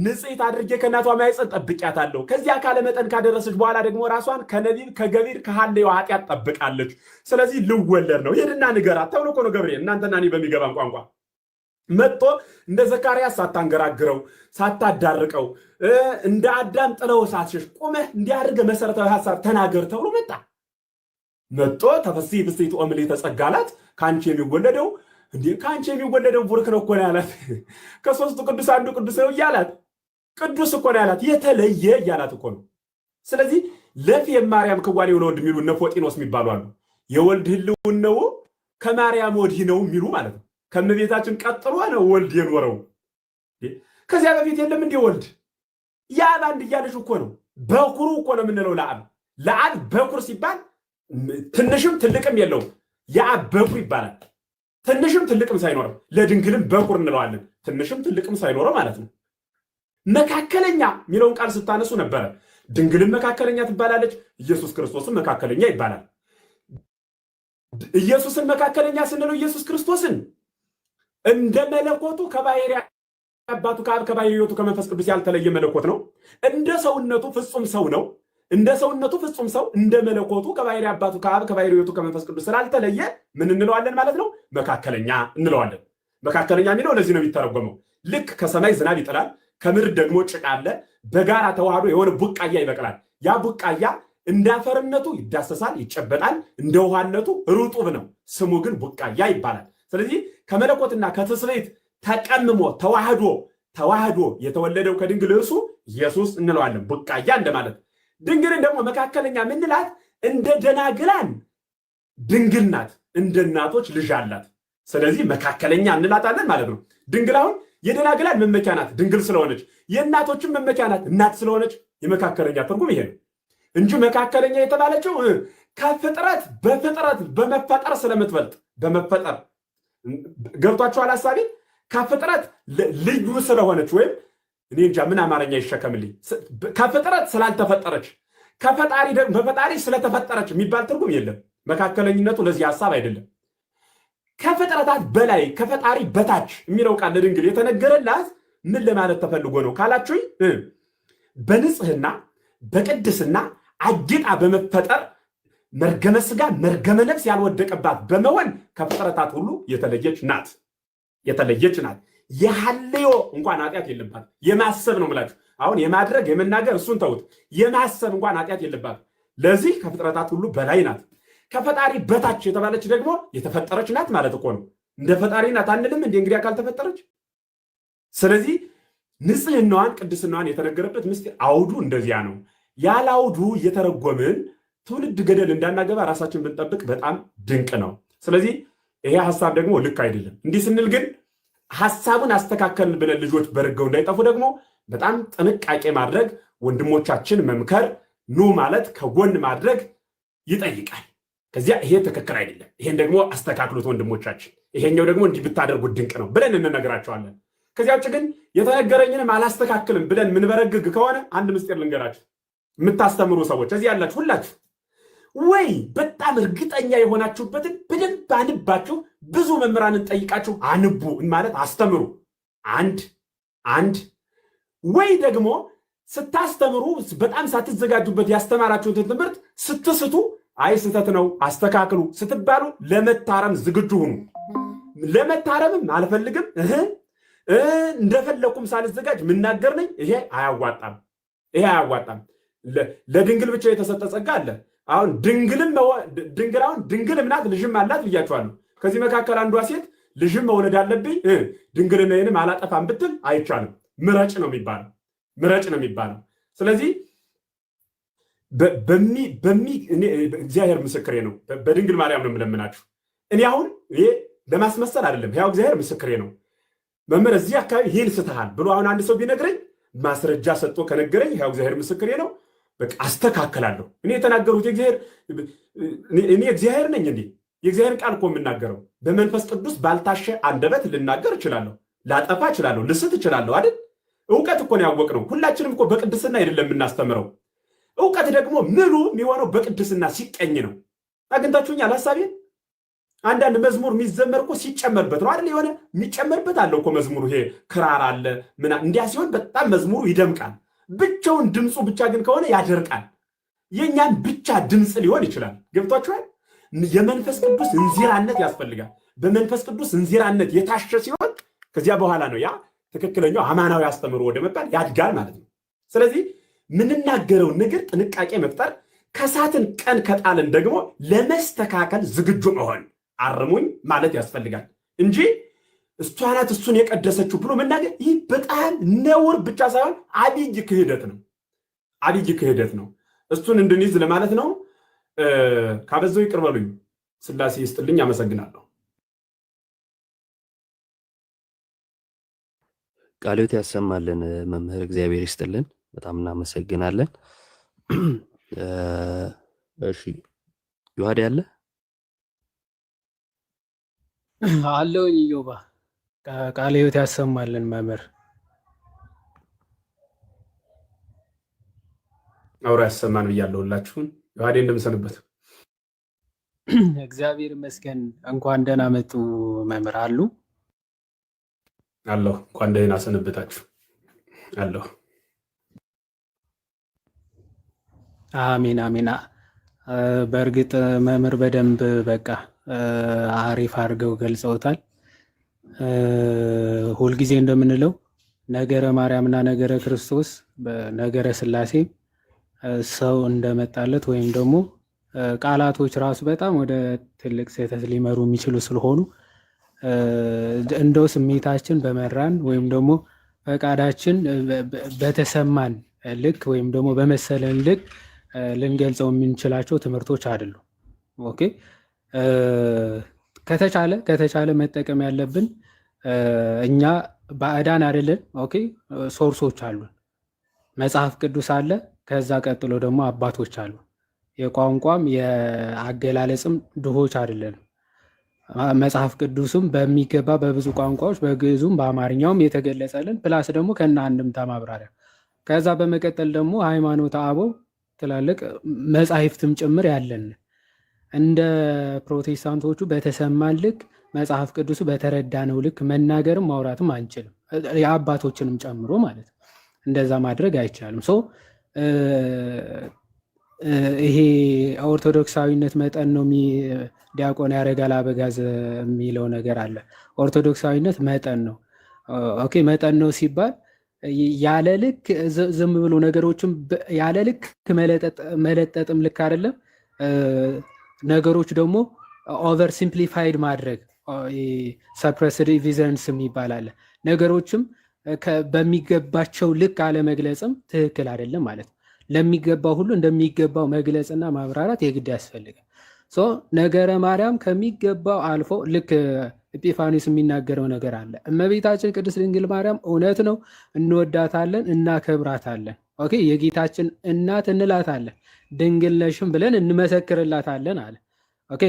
ንጽሕት አድርጌ ከእናቷ ማኅፀን ጠብቂያታለሁ። ከዚያ ካለ መጠን ካደረሰች በኋላ ደግሞ ራሷን ከነቢብ ከገቢር ከሐልዮ ኃጢአት ጠብቃለች። ስለዚህ ልወለድ ነው፣ ሄድና ንገራት ተብሎ እኮ ነው ገብርኤል እናንተና እኔ በሚገባን ቋንቋ መጥቶ እንደ ዘካርያስ ሳታንገራግረው ሳታዳርቀው እንደ አዳም ጥለው ሳትሸሽ ቆመህ እንዲያደርገ መሰረታዊ ሐሳብ ተናገር ተብሎ መጥቶ ተፈሥሒ ብፅዕት ወምልዕተ ጸጋ አላት። ከአንቺ የሚወለደው ከአንቺ የሚወለደው ቡሩክ ነው እኮ ነው ያላት። ከሦስቱ ቅዱስ አንዱ ቅዱስ ነው እያላት ቅዱስ እኮ ነው ያላት፣ የተለየ እያላት እኮ ነው። ስለዚህ ለፊ የማርያም ክዋኔ ለወልድ የሚሉ እነ ፎጢኖስ የሚባሉ አሉ። የወልድ ህልውናው ከማርያም ወዲህ ነው የሚሉ ማለት ነው። ከእመቤታችን ቀጥሎ ነው ወልድ የኖረው። ከዚያ በፊት የለም እንዴ ወልድ? የአብ አንድያ ልጅ እኮ ነው። በኩሩ እኮ ነው የምንለው ለአብ። ለአብ በኩር ሲባል ትንሽም ትልቅም የለውም። የአብ በኩር ይባላል። ትንሽም ትልቅም ሳይኖረው ለድንግልም በኩር እንለዋለን። ትንሽም ትልቅም ሳይኖረው ማለት ነው። መካከለኛ የሚለውን ቃል ስታነሱ ነበረ። ድንግልም መካከለኛ ትባላለች። ኢየሱስ ክርስቶስም መካከለኛ ይባላል። ኢየሱስን መካከለኛ ስንለው ኢየሱስ ክርስቶስን እንደ መለኮቱ ከባሕርይ አባቱ ከአብ ከባሕርይ ሕይወቱ ከመንፈስ ቅዱስ ያልተለየ መለኮት ነው። እንደ ሰውነቱ ፍጹም ሰው ነው። እንደ ሰውነቱ ፍጹም ሰው እንደ መለኮቱ ከባሕርይ አባቱ ከአብ ከባሕርይ ሕይወቱ ከመንፈስ ቅዱስ ስላልተለየ ምን እንለዋለን ማለት ነው? መካከለኛ እንለዋለን። መካከለኛ የሚለው ለዚህ ነው የሚተረጎመው። ልክ ከሰማይ ዝናብ ይጥላል፣ ከምድር ደግሞ ጭቃ አለ፣ በጋራ ተዋህዶ የሆነ ቡቃያ ይበቅላል። ያ ቡቃያ እንደ አፈርነቱ ይዳሰሳል፣ ይጨበጣል፣ እንደ ውሃነቱ ርጡብ ነው። ስሙ ግን ቡቃያ ይባላል። ስለዚህ ከመለኮትና ከትስብእት ተቀምሞ ተዋህዶ የተወለደው ከድንግል እርሱ ኢየሱስ እንለዋለን። ቡቃያ እንደማለት። ድንግልን ደግሞ መካከለኛ ምንላት እንደ ደናግላን ድንግል ናት፣ እንደ እናቶች ልጅ አላት። ስለዚህ መካከለኛ እንላታለን ማለት ነው። ድንግል አሁን የደናግላን መመኪያ ናት ድንግል ስለሆነች፣ የእናቶችን መመኪያ ናት እናት ስለሆነች። የመካከለኛ ትርጉም ይሄ ነው እንጂ መካከለኛ የተባለችው ከፍጥረት በመፈጠር ስለምትበልጥ በመፈጠር ገብቷችኋል ሐሳቤ? ከፍጥረት ልዩ ስለሆነች ወይም እኔ እንጃ ምን አማርኛ ይሸከምልኝ፣ ከፍጥረት ስላልተፈጠረች በፈጣሪ ስለተፈጠረች የሚባል ትርጉም የለም። መካከለኝነቱ ለዚህ ሐሳብ አይደለም። ከፍጥረታት በላይ ከፈጣሪ በታች የሚለው ቃል ለድንግል የተነገረላት ምን ለማለት ተፈልጎ ነው ካላችሁኝ፣ በንጽህና በቅድስና አጊጣ በመፈጠር መርገመ ሥጋ መርገመ ነፍስ ያልወደቀባት በመሆን ከፍጥረታት ሁሉ የተለየች ናት። የሐልዮ እንኳን ኃጢአት የለባት። የማሰብ ነው የምላችሁ። አሁን የማድረግ የመናገር እሱን ተውት። የማሰብ እንኳን ኃጢአት የለባት። ለዚህ ከፍጥረታት ሁሉ በላይ ናት። ከፈጣሪ በታች የተባለች ደግሞ የተፈጠረች ናት ማለት እኮ ነው። እንደ ፈጣሪ ናት አንልም እንዴ እንግዲህ ካልተፈጠረች። ስለዚህ ንጽህናዋን ቅድስናዋን የተነገረበት ምስጢር አውዱ እንደዚያ ነው። ያለ አውዱ እየተረጎምን ትውልድ ገደል እንዳናገባ ራሳችን ብንጠብቅ በጣም ድንቅ ነው። ስለዚህ ይሄ ሐሳብ ደግሞ ልክ አይደለም። እንዲህ ስንል ግን ሐሳቡን አስተካከልን ብለን ልጆች በርገው እንዳይጠፉ ደግሞ በጣም ጥንቃቄ ማድረግ፣ ወንድሞቻችን መምከር፣ ኑ ማለት ከጎን ማድረግ ይጠይቃል። ከዚያ ይሄ ትክክል አይደለም፣ ይሄን ደግሞ አስተካክሉት ወንድሞቻችን፣ ይሄኛው ደግሞ እንዲህ ብታደርጉት ድንቅ ነው ብለን እንነግራቸዋለን። ከዚያ ውጭ ግን የተነገረኝንም አላስተካክልም ብለን ምንበረግግ ከሆነ አንድ ምስጢር ልንገራችሁ። የምታስተምሩ ሰዎች እዚህ ያላችሁ ሁላችሁ ወይ በጣም እርግጠኛ የሆናችሁበትን በደንብ አንባችሁ ብዙ መምህራንን ጠይቃችሁ አንቡ ማለት አስተምሩ። አንድ ወይ ደግሞ ስታስተምሩ በጣም ሳትዘጋጁበት ያስተማራችሁትን ትምህርት ስትስቱ አይ ስህተት ነው አስተካክሉ ስትባሉ ለመታረም ዝግጁ ሁኑ። ለመታረምም አልፈልግም እንደፈለኩም ሳልዘጋጅ ምናገር ነኝ፣ ይሄ አያዋጣም። ለድንግል ብቻ የተሰጠ ጸጋ አለ። አሁን ድንግልም ናት ልጅም አላት ብያችኋለሁ። ከዚህ መካከል አንዷ ሴት ልጅም መውለድ አለብኝ ድንግልናዬንም አላጠፋም ብትል አይቻልም። ምረጭ ነው የሚባለው። ስለዚህ እግዚአብሔር ምስክሬ ነው። በድንግል ማርያም ነው የምለምናችሁ። እኔ አሁን ይሄ ለማስመሰል አይደለም፣ ያው እግዚአብሔር ምስክሬ ነው። መምህር እዚህ አካባቢ ይህን ስትሃል ብሎ አሁን አንድ ሰው ቢነግረኝ ማስረጃ ሰጥቶ ከነገረኝ ያው እግዚአብሔር ምስክሬ ነው። በቃ አስተካከላለሁ። እኔ የተናገሩት እኔ እግዚአብሔር ነኝ እንዴ? የእግዚአብሔር ቃል እኮ የምናገረው በመንፈስ ቅዱስ ባልታሸ አንደበት ልናገር እችላለሁ፣ ላጠፋ እችላለሁ፣ ልስት እችላለሁ አይደል? እውቀት እኮ ነው ያወቅነው። ሁላችንም እኮ በቅድስና አይደለም የምናስተምረው። እውቀት ደግሞ ምሉ የሚሆነው በቅድስና ሲቀኝ ነው። አግኝታችሁኛል ሐሳቤን? አንዳንድ መዝሙር የሚዘመር እኮ ሲጨመርበት ነው አይደል? የሆነ የሚጨመርበት አለው እኮ መዝሙሩ። ይሄ ክራር አለ እንዲያ ሲሆን በጣም መዝሙሩ ይደምቃል። ብቻውን ድምፁ ብቻ ግን ከሆነ ያደርቃል። የእኛን ብቻ ድምፅ ሊሆን ይችላል። ገብቷችኋል? የመንፈስ ቅዱስ እንዚራነት ያስፈልጋል። በመንፈስ ቅዱስ እንዚራነት የታሸ ሲሆን ከዚያ በኋላ ነው ያ ትክክለኛው አማናዊ አስተምሮ ወደ መባል ያድጋል ማለት ነው። ስለዚህ ምንናገረውን ነገር ጥንቃቄ መፍጠር፣ ከሳትን ቀን ከጣልን ደግሞ ለመስተካከል ዝግጁ መሆን፣ አርሙኝ ማለት ያስፈልጋል እንጂ እሷ ናት እሱን የቀደሰችው ብሎ መናገር ይህ በጣም ነውር ብቻ ሳይሆን አብይ ክህደት ነው። አብይ ክህደት ነው። እሱን እንድንይዝ ለማለት ነው። ካበዛው ይቅር በሉኝ። ስላሴ ይስጥልኝ። አመሰግናለሁ። ቃልዮት ያሰማልን መምህር፣ እግዚአብሔር ይስጥልን። በጣም እናመሰግናለን። እሺ ዮሐዴ አለ አለውኝ ኢዮባ ቃልዮት ያሰማልን መምህር። አውራ ያሰማን ብያለሁ ሁላችሁን። ዮሐዴ እንደምሰንበት እግዚአብሔር ይመስገን። እንኳን ደህና መጡ መምህር። አሉ አለሁ። እንኳን ደህና ሰነበታችሁ አለሁ። አሜን አሜን። በእርግጥ መምህር በደንብ በቃ አሪፍ አድርገው ገልጸውታል። ሁልጊዜ እንደምንለው ነገረ ማርያምና ነገረ ክርስቶስ በነገረ ሥላሴ ሰው እንደመጣለት ወይም ደግሞ ቃላቶች ራሱ በጣም ወደ ትልቅ ስህተት ሊመሩ የሚችሉ ስለሆኑ እንደው ስሜታችን በመራን ወይም ደግሞ ፈቃዳችን በተሰማን ልክ ወይም ደግሞ በመሰለን ልክ ልንገልጸው የምንችላቸው ትምህርቶች አይደሉም። ኦኬ ከተቻለ መጠቀም ያለብን እኛ ባዕዳን አይደለን። ኦኬ ሶርሶች አሉን። መጽሐፍ ቅዱስ አለ። ከዛ ቀጥሎ ደግሞ አባቶች አሉ። የቋንቋም የአገላለጽም ድሆች አይደለንም። መጽሐፍ ቅዱስም በሚገባ በብዙ ቋንቋዎች በግዕዙም በአማርኛውም የተገለጸልን ፕላስ ደግሞ ከነ አንድምታ ማብራሪያ። ከዛ በመቀጠል ደግሞ ሃይማኖተ አበው ትላልቅ መጻሕፍትም ጭምር ያለን እንደ ፕሮቴስታንቶቹ በተሰማን ልክ መጽሐፍ ቅዱሱ በተረዳነው ልክ መናገርም ማውራትም አንችልም። የአባቶችንም ጨምሮ ማለት ነው። እንደዛ ማድረግ አይቻልም። ይሄ ኦርቶዶክሳዊነት መጠን ነው። ዲያቆን ያረጋል አበጋዝ የሚለው ነገር አለ። ኦርቶዶክሳዊነት መጠን ነው። ኦኬ መጠን ነው ሲባል ያለ ልክ ዝም ብሎ ነገሮችም ያለ ልክ መለጠጥም ልክ አይደለም። ነገሮች ደግሞ ኦቨር ሲምፕሊፋይድ ማድረግ ሰፕረስድ ኤቪደንስ የሚባል አለ። ነገሮችም በሚገባቸው ልክ አለመግለጽም ትክክል አይደለም ማለት ነው። ለሚገባው ሁሉ እንደሚገባው መግለጽና ማብራራት የግድ ያስፈልጋል። ነገረ ማርያም ከሚገባው አልፎ ልክ ኤጲፋኒስ የሚናገረው ነገር አለ። እመቤታችን ቅድስት ድንግል ማርያም እውነት ነው እንወዳታለን፣ እናከብራታለን። ኦኬ የጌታችን እናት እንላታለን፣ ድንግል ነሽም ብለን እንመሰክርላታለን አለ። ኦኬ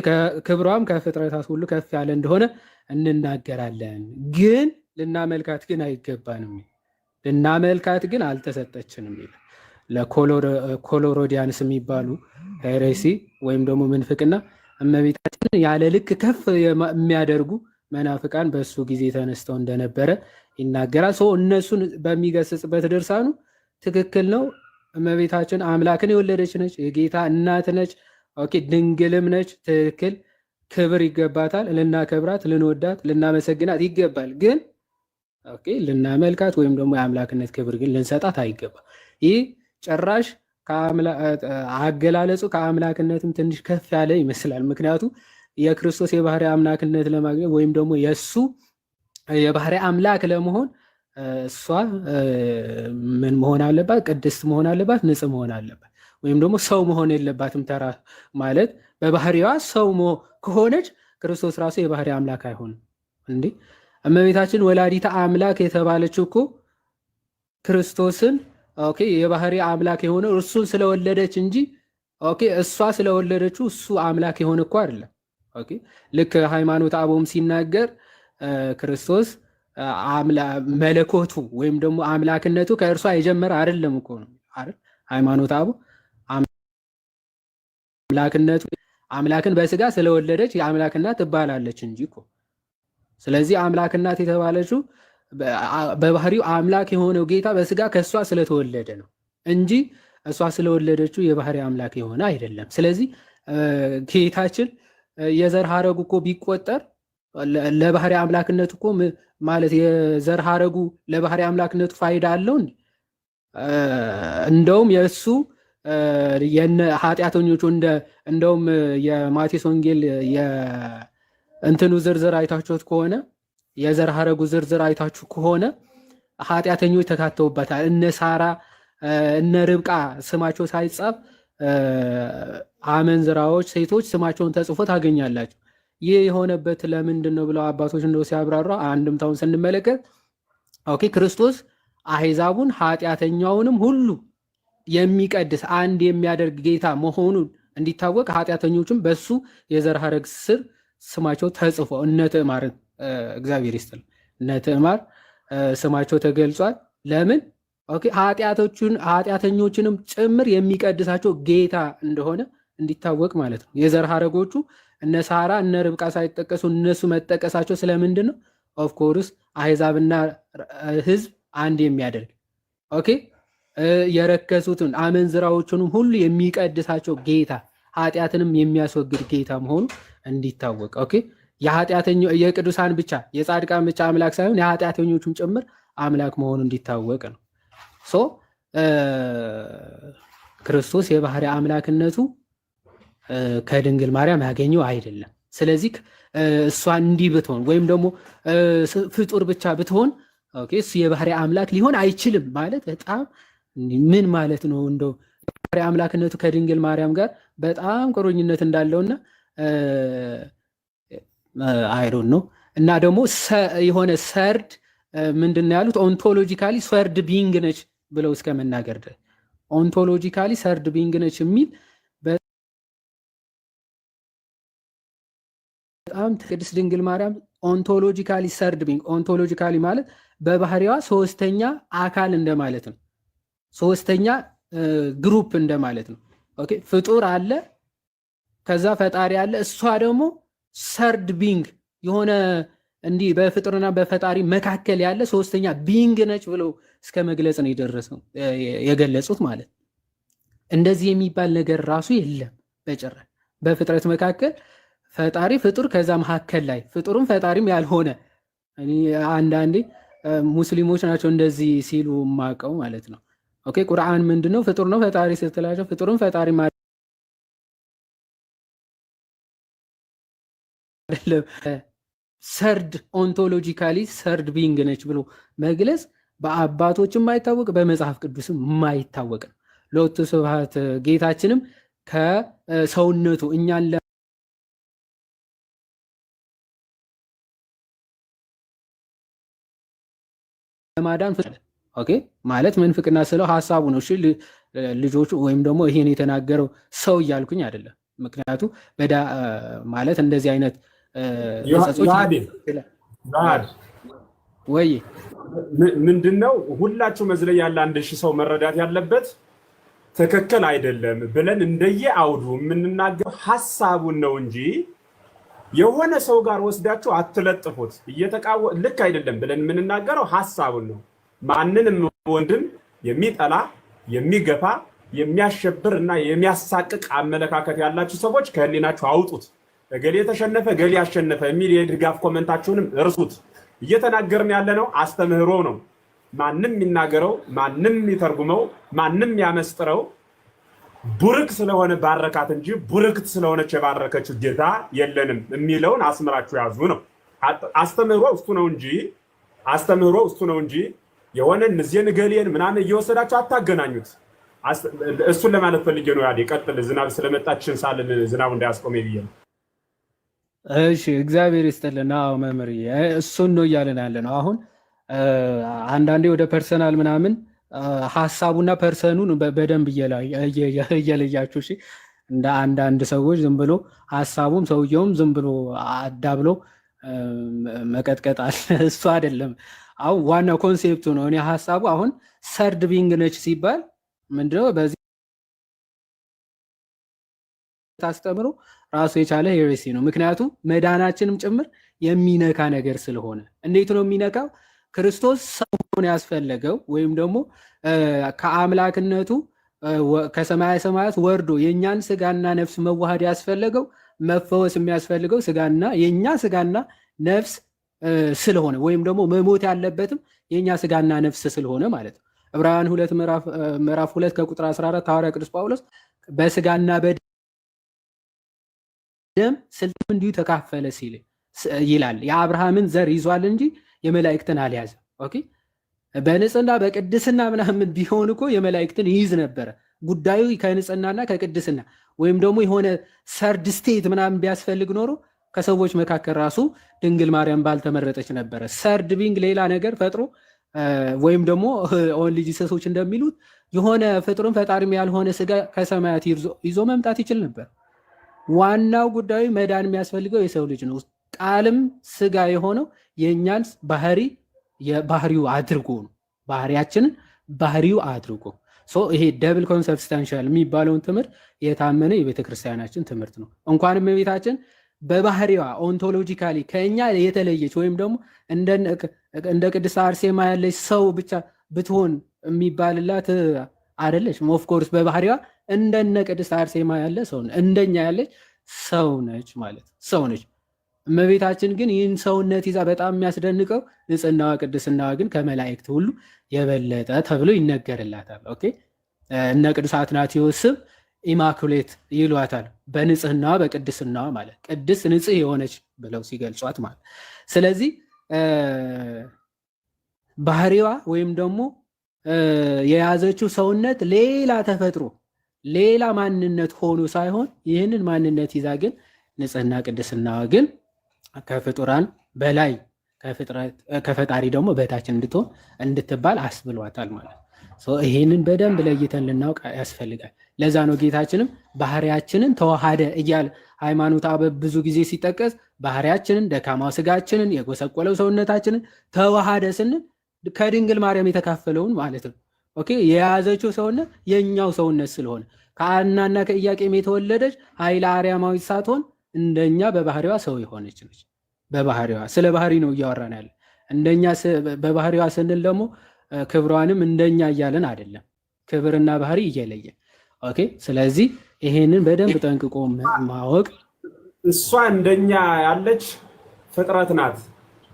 ክብሯም ከፍጥረታት ሁሉ ከፍ ያለ እንደሆነ እንናገራለን። ግን ልናመልካት ግን አይገባንም፣ ልናመልካት ግን አልተሰጠችንም ይላል። ለኮሎሮዲያንስ የሚባሉ ሄሬሲ ወይም ደግሞ ምንፍቅና እመቤታችንን ያለ ልክ ከፍ የሚያደርጉ መናፍቃን በእሱ ጊዜ ተነስተው እንደነበረ ይናገራል። እነሱን በሚገስጽበት ድርሳኑ ትክክል ነው። እመቤታችን አምላክን የወለደች ነች፣ የጌታ እናት ነች፣ ኦኬ ድንግልም ነች። ትክክል፣ ክብር ይገባታል። ልናከብራት፣ ልንወዳት፣ ልናመሰግናት ይገባል። ግን ኦኬ ልናመልካት ወይም ደግሞ የአምላክነት ክብር ግን ልንሰጣት አይገባ። ይህ ጭራሽ አገላለጹ ከአምላክነትም ትንሽ ከፍ ያለ ይመስላል። ምክንያቱም የክርስቶስ የባህሪ አምላክነት ለማግኘት ወይም ደግሞ የእሱ የባህሪ አምላክ ለመሆን እሷ ምን መሆን አለባት? ቅድስት መሆን አለባት፣ ንጽህ መሆን አለባት። ወይም ደግሞ ሰው መሆን የለባትም። ተራ ማለት በባህሪዋ ሰው ከሆነች ክርስቶስ ራሱ የባህሪ አምላክ አይሆንም እንዴ? እመቤታችን ወላዲተ አምላክ የተባለችው እኮ ክርስቶስን ኦኬ የባህሪ አምላክ የሆነው እርሱን ስለወለደች እንጂ ኦኬ እሷ ስለወለደችው እሱ አምላክ የሆነ እኮ አይደለም። ኦኬ ልክ ሃይማኖተ አበውም ሲናገር ክርስቶስ መለኮቱ ወይም ደግሞ አምላክነቱ ከእርሷ የጀመረ አይደለም እኮ ነው አይደል? ሃይማኖተ አበው አምላክነቱ አምላክን በስጋ ስለወለደች የአምላክ እናት ትባላለች እንጂ እኮ። ስለዚህ አምላክ እናት የተባለችው በባህሪው አምላክ የሆነው ጌታ በስጋ ከእሷ ስለተወለደ ነው እንጂ እሷ ስለወለደችው የባህሪ አምላክ የሆነ አይደለም። ስለዚህ ጌታችን የዘር ሐረጉ እኮ ቢቆጠር ለባህሪ አምላክነቱ እኮ ማለት የዘር ሐረጉ ለባህሪ አምላክነቱ ፋይዳ አለው እንዴ? እንደውም የእሱ ኃጢአተኞቹ እንደውም የማቴዎስ ወንጌል የእንትኑ ዝርዝር አይታችሁት ከሆነ የዘር ሐረጉ ዝርዝር አይታችሁ ከሆነ ኃጢአተኞች ተካተውበታል። እነ ሳራ እነ ርብቃ ስማቸው ሳይጻፍ አመንዝራዎች ሴቶች ስማቸውን ተጽፎ ታገኛላችሁ። ይህ የሆነበት ለምንድን ነው ብለው አባቶች እንደው ሲያብራራ አንድምታውን ስንመለከት ኦኬ ክርስቶስ አሕዛቡን ኃጢአተኛውንም ሁሉ የሚቀድስ አንድ የሚያደርግ ጌታ መሆኑን እንዲታወቅ ኃጢአተኞችም በሱ የዘር ሐረግ ስር ስማቸው ተጽፎ እነ ትዕማርን እግዚአብሔር ይስጥል እነ ትዕማር ስማቸው ተገልጿል። ለምን ኦኬ ኃጢአተኞችንም ጭምር የሚቀድሳቸው ጌታ እንደሆነ እንዲታወቅ ማለት ነው። የዘር ሐረጎቹ እነ ሳራ እነ ርብቃ ሳይጠቀሱ እነሱ መጠቀሳቸው ስለምንድን ነው? ኦፍኮርስ አሕዛብና ሕዝብ አንድ የሚያደርግ ኦኬ የረከሱትን አመንዝራዎቹንም ሁሉ የሚቀድሳቸው ጌታ ኃጢአትንም የሚያስወግድ ጌታ መሆኑ እንዲታወቅ ኦኬ የቅዱሳን ብቻ የጻድቃን ብቻ አምላክ ሳይሆን የኃጢአተኞቹም ጭምር አምላክ መሆኑ እንዲታወቅ ነው። ሶ ክርስቶስ የባህሪ አምላክነቱ ከድንግል ማርያም ያገኘው አይደለም። ስለዚህ እሷ እንዲህ ብትሆን ወይም ደግሞ ፍጡር ብቻ ብትሆን ኦኬ እሱ የባህሪ አምላክ ሊሆን አይችልም ማለት በጣም ምን ማለት ነው? እንደው ባህሪ አምላክነቱ ከድንግል ማርያም ጋር በጣም ቁርኝነት እንዳለውና አይዶን ነው እና ደግሞ የሆነ ሰርድ ምንድን ነው ያሉት ኦንቶሎጂካሊ ሰርድ ቢንግ ነች ብለው እስከ መናገር ድረስ ኦንቶሎጂካሊ ሰርድ ቢንግ ነች የሚል በጣም ቅድስት ድንግል ማርያም ኦንቶሎጂካሊ ሰርድ ቢንግ ኦንቶሎጂካሊ ማለት በባህሪዋ ሶስተኛ አካል እንደማለት ነው። ሶስተኛ ግሩፕ እንደማለት ነው። ኦኬ ፍጡር አለ፣ ከዛ ፈጣሪ አለ። እሷ ደግሞ ሰርድ ቢንግ የሆነ እንዲህ በፍጡርና በፈጣሪ መካከል ያለ ሶስተኛ ቢንግ ነች ብለው እስከ መግለጽ ነው የገለጹት ማለት። እንደዚህ የሚባል ነገር ራሱ የለም በጭራሽ በፍጥረት መካከል ፈጣሪ ፍጡር ከዛ መካከል ላይ ፍጡርም ፈጣሪም ያልሆነ አንዳንዴ ሙስሊሞች ናቸው እንደዚህ ሲሉ ማቀው ማለት ነው። ኦኬ ቁርአን ምንድነው ፍጡር ነው ፈጣሪ ስትላቸው ፍጡርም ፈጣሪ አይደለም ሰርድ ኦንቶሎጂካሊ ሰርድ ቢንግ ነች ብሎ መግለጽ በአባቶችም የማይታወቅ በመጽሐፍ ቅዱስም የማይታወቅ ነው። ሎቱ ስብሐት ጌታችንም ከሰውነቱ እኛን ለማዳን ኦኬ ማለት ምንፍቅና ስለው ሐሳቡ ነው። እሺ ልጆቹ ወይም ደግሞ ይሄን የተናገረው ሰው እያልኩኝ አይደለም። ምክንያቱ ማለት እንደዚህ አይነት ወይ ምንድነው ሁላችሁ መዝለይ ያለ አንድ ሺህ ሰው መረዳት ያለበት ትክክል አይደለም ብለን እንደየ አውዱ የምንናገረው ሐሳቡን ነው እንጂ የሆነ ሰው ጋር ወስዳችሁ አትለጥፉት። ልክ አይደለም ብለን የምንናገረው ሐሳቡን ነው። ማንንም ወንድም የሚጠላ የሚገፋ የሚያሸብር እና የሚያሳቅቅ አመለካከት ያላችሁ ሰዎች ከህሊናችሁ አውጡት። እገሌ የተሸነፈ እገሌ ያሸነፈ የሚል የድጋፍ ኮመንታችሁንም እርሱት። እየተናገርን ያለነው አስተምህሮ ነው። ማንም የሚናገረው ማንም የሚተርጉመው ማንም ያመስጥረው ቡርክ ስለሆነ ባረካት እንጂ ቡርክት ስለሆነች የባረከችው ጌታ የለንም የሚለውን አስምራችሁ ያዙ ነው። አስተምህሮ እሱ ነው እንጂ የሆነ እነዚህን እገሌን ምናምን እየወሰዳችሁ አታገናኙት። እሱን ለማለት ፈልጌ ነው። ያዴ ቀጥል። ዝናብ ስለመጣችን ሳልን ዝናቡ እንዳያስቆመኝ ብዬ ነው። እሺ እግዚአብሔር ይስጥልን። አዎ መምህር እሱን ነው እያለን ያለ ነው። አሁን አንዳንዴ ወደ ፐርሰናል ምናምን ሀሳቡና ፐርሰኑን በደንብ እየለያችሁ እሺ። እንደ አንዳንድ ሰዎች ዝም ብሎ ሀሳቡም ሰውየውም ዝም ብሎ አዳብሎ መቀጥቀጣል እሱ አይደለም። አሁን ዋናው ኮንሴፕቱ ነው። እኔ ሀሳቡ አሁን ሰርድ ቢንግ ነች ሲባል ምንድነው በዚህ ታስተምሩ ራሱ የቻለ ሄሬሲ ነው። ምክንያቱም መዳናችንም ጭምር የሚነካ ነገር ስለሆነ። እንዴት ነው የሚነካው? ክርስቶስ ሰው ሆኖ ያስፈለገው ወይም ደግሞ ከአምላክነቱ ከሰማያ ሰማያት ወርዶ የእኛን ስጋና ነፍስ መዋሃድ ያስፈለገው መፈወስ የሚያስፈልገው ስጋና የእኛ ስጋና ነፍስ ስለሆነ ወይም ደግሞ መሞት ያለበትም የእኛ ስጋና ነፍስ ስለሆነ ማለት ነው። ዕብራውያን 2 ምዕራፍ 2 ከቁጥር 14 ሐዋርያ ቅዱስ ጳውሎስ በስጋና በደም ስልጣን እንዲሁ ተካፈለ ሲል ይላል። የአብርሃምን ዘር ይዟል እንጂ የመላእክትን አልያዘም። ኦኬ በንጽህና በቅድስና ምናምን ቢሆን እኮ የመላእክትን ይይዝ ነበረ። ጉዳዩ ከንጽህናና ከቅድስና ወይም ደግሞ የሆነ ሰርድ ስቴት ምናምን ቢያስፈልግ ኖሮ ከሰዎች መካከል ራሱ ድንግል ማርያም ባልተመረጠች ነበረ። ሰርድ ቢንግ ሌላ ነገር ፈጥሮ ወይም ደግሞ ኦንሊ ጂሰሶች እንደሚሉት የሆነ ፍጥሩን ፈጣሪም ያልሆነ ስጋ ከሰማያት ይዞ መምጣት ይችል ነበር። ዋናው ጉዳዩ መዳን የሚያስፈልገው የሰው ልጅ ነው። ቃልም ስጋ የሆነው የእኛን ባህሪ የባህሪው አድርጎ ነው። ባህሪያችንን ባህሪው አድርጎ ይሄ ደብል ኮንሰብስታንሻል የሚባለውን ትምህርት የታመነ የቤተክርስቲያናችን ትምህርት ነው። እንኳንም የቤታችን በባህሪዋ ኦንቶሎጂካሊ ከኛ የተለየች ወይም ደግሞ እንደ ቅድስት አርሴማ ያለች ሰው ብቻ ብትሆን የሚባልላት አይደለች። ኦፍኮርስ በባህሪዋ እንደነ ቅድስት አርሴማ ያለ ሰው እንደኛ ያለች ሰው ነች ማለት ሰው ነች። እመቤታችን ግን ይህን ሰውነት ይዛ በጣም የሚያስደንቀው ንጽህናዋ ቅድስናዋ ግን ከመላእክት ሁሉ የበለጠ ተብሎ ይነገርላታል። ኦኬ እነ ቅዱስ አትናቴዎስም ኢማኩሌት ይሏታል በንጽህናዋ በቅድስናዋ ማለት ቅድስት ንጽህ የሆነች ብለው ሲገልጿት ማለት። ስለዚህ ባህሪዋ ወይም ደግሞ የያዘችው ሰውነት ሌላ ተፈጥሮ ሌላ ማንነት ሆኖ ሳይሆን ይህንን ማንነት ይዛ ግን ንጽህና ቅድስናዋ ግን ከፍጡራን በላይ ከፈጣሪ ደግሞ በታችን እንድትሆን እንድትባል አስብሏታል ማለት ነው። ይሄንን በደንብ ለይተን ልናውቅ ያስፈልጋል። ለዛ ነው ጌታችንም ባህሪያችንን ተዋሃደ እያለ ሃይማኖተ አበው ብዙ ጊዜ ሲጠቀስ ባህሪያችንን፣ ደካማው ስጋችንን፣ የጎሰቆለው ሰውነታችንን ተዋሃደ ስንል ከድንግል ማርያም የተካፈለውን ማለት ነው። ኦኬ የያዘችው ሰውነት የኛው ሰውነት ስለሆነ ከአናና ከኢያቄም የተወለደች ኃይለ አርያማዊት ሳትሆን እንደኛ በባህሪዋ ሰው የሆነች ነች። በባህሪዋ ስለ ባህሪ ነው እያወራን ያለ። እንደኛ በባህሪዋ ስንል ደግሞ ክብሯንም እንደኛ እያለን አይደለም፣ ክብርና ባህሪ እየለየን። ኦኬ ስለዚህ ይሄንን በደንብ ጠንቅቆ ማወቅ። እሷ እንደኛ ያለች ፍጥረት ናት።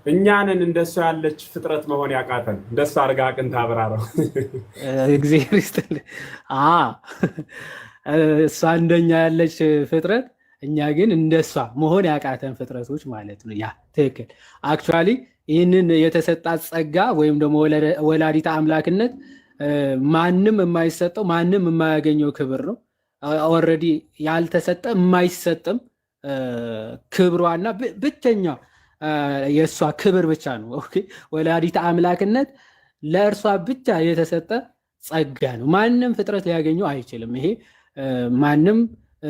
እኛንን እንደሷ ያለች ፍጥረት መሆን ያቃተን። እንደሷ አርጋ ቅንታ አብራራው እግዚአብሔር ይስጥልኝ። እሷ እንደኛ ያለች ፍጥረት እኛ ግን እንደሷ መሆን ያቃተን ፍጥረቶች ማለት ነው። ያ ትክክል። አክቹዋሊ ይህንን የተሰጣት ጸጋ ወይም ደግሞ ወላዲተ አምላክነት ማንም የማይሰጠው ማንም የማያገኘው ክብር ነው። ኦልሬዲ ያልተሰጠ የማይሰጥም ክብሯና ብቸኛ የእሷ ክብር ብቻ ነው። ኦኬ ወላዲተ አምላክነት ለእርሷ ብቻ የተሰጠ ጸጋ ነው። ማንም ፍጥረት ሊያገኘው አይችልም። ይሄ ማንም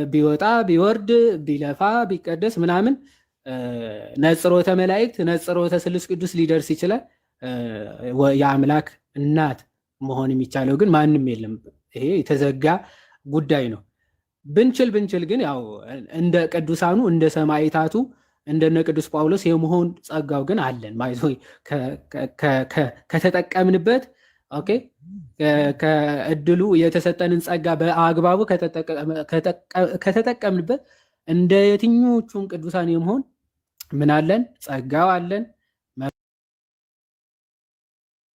ቢወጣ ቢወርድ ቢለፋ ቢቀደስ ምናምን ነጽሮተ መላእክት ነጽሮተ ስሉስ ቅዱስ ሊደርስ ይችላል። የአምላክ እናት መሆን የሚቻለው ግን ማንም የለም። ይሄ የተዘጋ ጉዳይ ነው። ብንችል ግን ያው እንደ ቅዱሳኑ እንደ ሰማዕታቱ እንደነ ቅዱስ ጳውሎስ የመሆን ጸጋው ግን አለን ማለት ነው። ከተጠቀምንበት ኦኬ ከእድሉ የተሰጠንን ጸጋ በአግባቡ ከተጠቀምንበት እንደ የትኞቹም ቅዱሳን የመሆን ምን አለን? ጸጋው አለን፣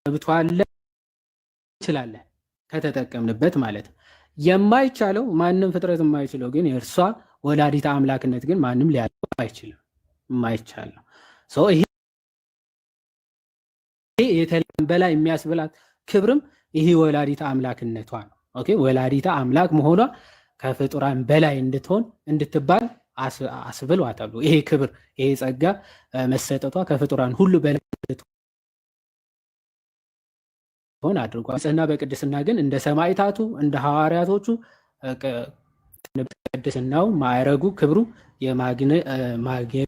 መብቱ አለን፣ እንችላለን ከተጠቀምንበት ማለት ነው። የማይቻለው ማንም ፍጥረት የማይችለው ግን የእርሷ ወላዲተ አምላክነት ግን ማንም ሊያደርገው አይችልም። የማይቻል ነው። ይሄ የተለየ በላይ የሚያስብላት ክብርም ይሄ ወላዲተ አምላክነቷ ነው። ኦኬ ወላዲተ አምላክ መሆኗ ከፍጡራን በላይ እንድትሆን እንድትባል አስብሏታል። ይሄ ክብር ይሄ ጸጋ መሰጠቷ ከፍጡራን ሁሉ በላይ እንድትሆን አድርጓል። ንጽሕና በቅድስና ግን እንደ ሰማዕታቱ እንደ ሐዋርያቶቹ ቅድስናው ማዕረጉ ክብሩ የማግኘቱ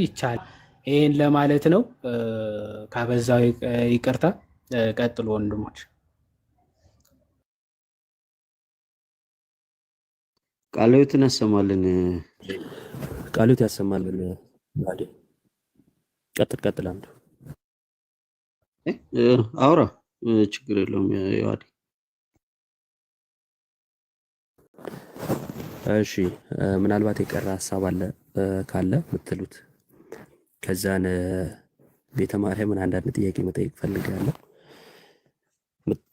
ይቻላል። ይህን ለማለት ነው። ካበዛው ይቅርታ። ቀጥሎ ወንድሞች። ቃልዮትን ያሰማልን። ቃልዮት ያሰማልን። ባዲ ቀጥል አንዱ አውራ ችግር የለውም። ያዋዲ እሺ፣ ምናልባት የቀረ ሀሳብ አለ ካለ ምትሉት፣ ከዛን ቤተ ማርያምን አንዳንድ ጥያቄ መጠየቅ ፈልጋለሁ።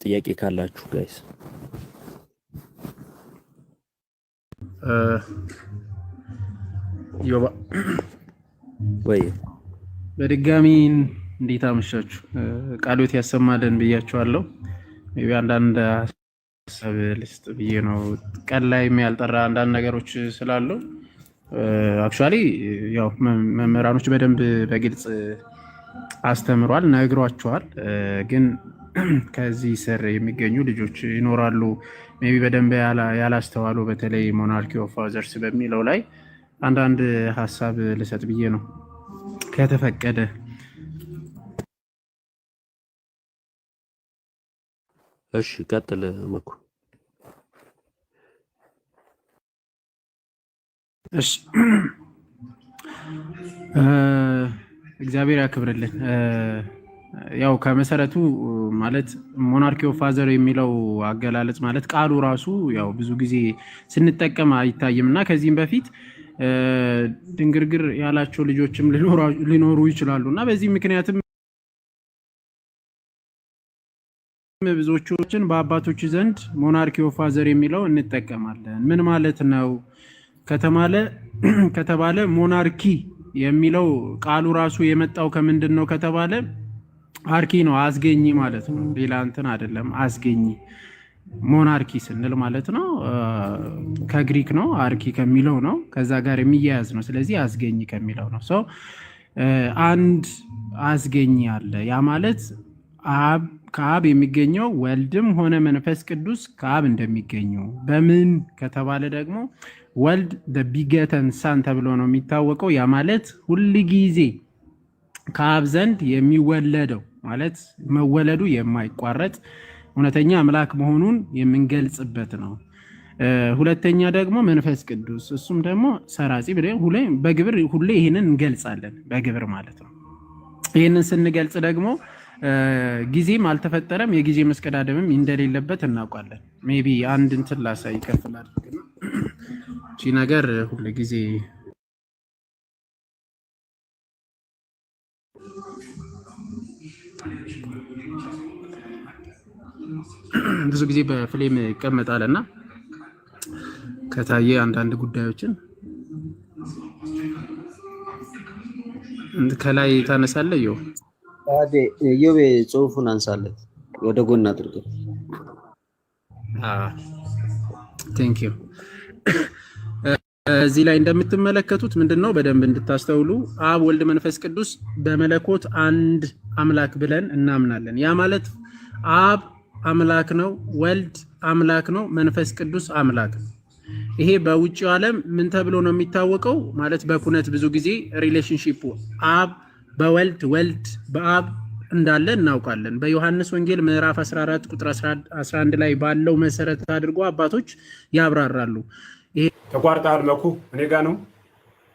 ጥያቄ ካላችሁ ጋይስ። ዮባ ወይ በድጋሚ እንዴት አመሻችሁ? ቃልዮት ያሰማልን ብያችኋለሁ። ሜቢ አንዳንድ ሀሳብ ልስጥ ብዬ ነው። ቀን ላይ ያልጠራ አንዳንድ ነገሮች ስላሉ አክቹዋሊ ያው መምህራኖች በደንብ በግልጽ አስተምሯል፣ ነግሯቸዋል። ግን ከዚህ ስር የሚገኙ ልጆች ይኖራሉ ሜቢ በደንብ ያላስተዋሉ፣ በተለይ ሞናርኪ ኦፍ ፋዘርስ በሚለው ላይ አንዳንድ ሀሳብ ልሰጥ ብዬ ነው ከተፈቀደ። እሺ ቀጥል መኩ። እሺ እግዚአብሔር ያክብርልን። ያው ከመሰረቱ ማለት ሞናርኪ ኦፍ ፋዘር የሚለው አገላለጽ ማለት ቃሉ ራሱ ያው ብዙ ጊዜ ስንጠቀም አይታይም እና ከዚህም በፊት ድንግርግር ያላቸው ልጆችም ሊኖሩ ይችላሉ እና በዚህ ምክንያትም ብዙዎችን በአባቶች ዘንድ ሞናርኪ ኦፍ ፋዘር የሚለው እንጠቀማለን። ምን ማለት ነው ከተባለ ሞናርኪ የሚለው ቃሉ ራሱ የመጣው ከምንድን ነው ከተባለ አርኪ ነው፣ አስገኝ ማለት ነው። ሌላ እንትን አይደለም። አስገኝ ሞናርኪ ስንል ማለት ነው ከግሪክ ነው፣ አርኪ ከሚለው ነው፣ ከዛ ጋር የሚያያዝ ነው። ስለዚህ አስገኝ ከሚለው ነው። ሰው አንድ አስገኝ አለ። ያ ማለት ከአብ የሚገኘው ወልድም ሆነ መንፈስ ቅዱስ ከአብ እንደሚገኙ በምን ከተባለ ደግሞ ወልድ በቢገተን ሳን ተብሎ ነው የሚታወቀው። ያ ማለት ሁል ጊዜ ከአብ ዘንድ የሚወለደው ማለት መወለዱ የማይቋረጥ እውነተኛ አምላክ መሆኑን የምንገልጽበት ነው። ሁለተኛ ደግሞ መንፈስ ቅዱስ፣ እሱም ደግሞ ሰራጺ በግብር ሁሌ ይህንን እንገልጻለን፣ በግብር ማለት ነው። ይህንን ስንገልጽ ደግሞ ጊዜም አልተፈጠረም፣ የጊዜ መስቀዳደምም እንደሌለበት እናውቃለን። ሜቢ አንድ እንትን ላሳይ ይከፍላል እቺ ነገር ሁሉ ጊዜ ብዙ ጊዜ በፍሌም ይቀመጣልና ከታየ አንዳንድ ጉዳዮችን ከላይ ታነሳለህ። ዮቤ ጽሁፉን አንሳለት፣ ወደ ጎን አድርገው። ቴንክ ዩ። እዚህ ላይ እንደምትመለከቱት ምንድነው በደንብ እንድታስተውሉ አብ፣ ወልድ፣ መንፈስ ቅዱስ በመለኮት አንድ አምላክ ብለን እናምናለን። ያ ማለት አብ አምላክ ነው፣ ወልድ አምላክ ነው፣ መንፈስ ቅዱስ አምላክ ነው። ይሄ በውጭው ዓለም ምን ተብሎ ነው የሚታወቀው? ማለት በኩነት ብዙ ጊዜ ሪሌሽንሺፑ አብ በወልድ ወልድ በአብ እንዳለ እናውቃለን። በዮሐንስ ወንጌል ምዕራፍ 14 ቁጥር 11 ላይ ባለው መሰረት አድርጎ አባቶች ያብራራሉ። ይሄ ተቋርጣል መኩ እኔ ጋር ነው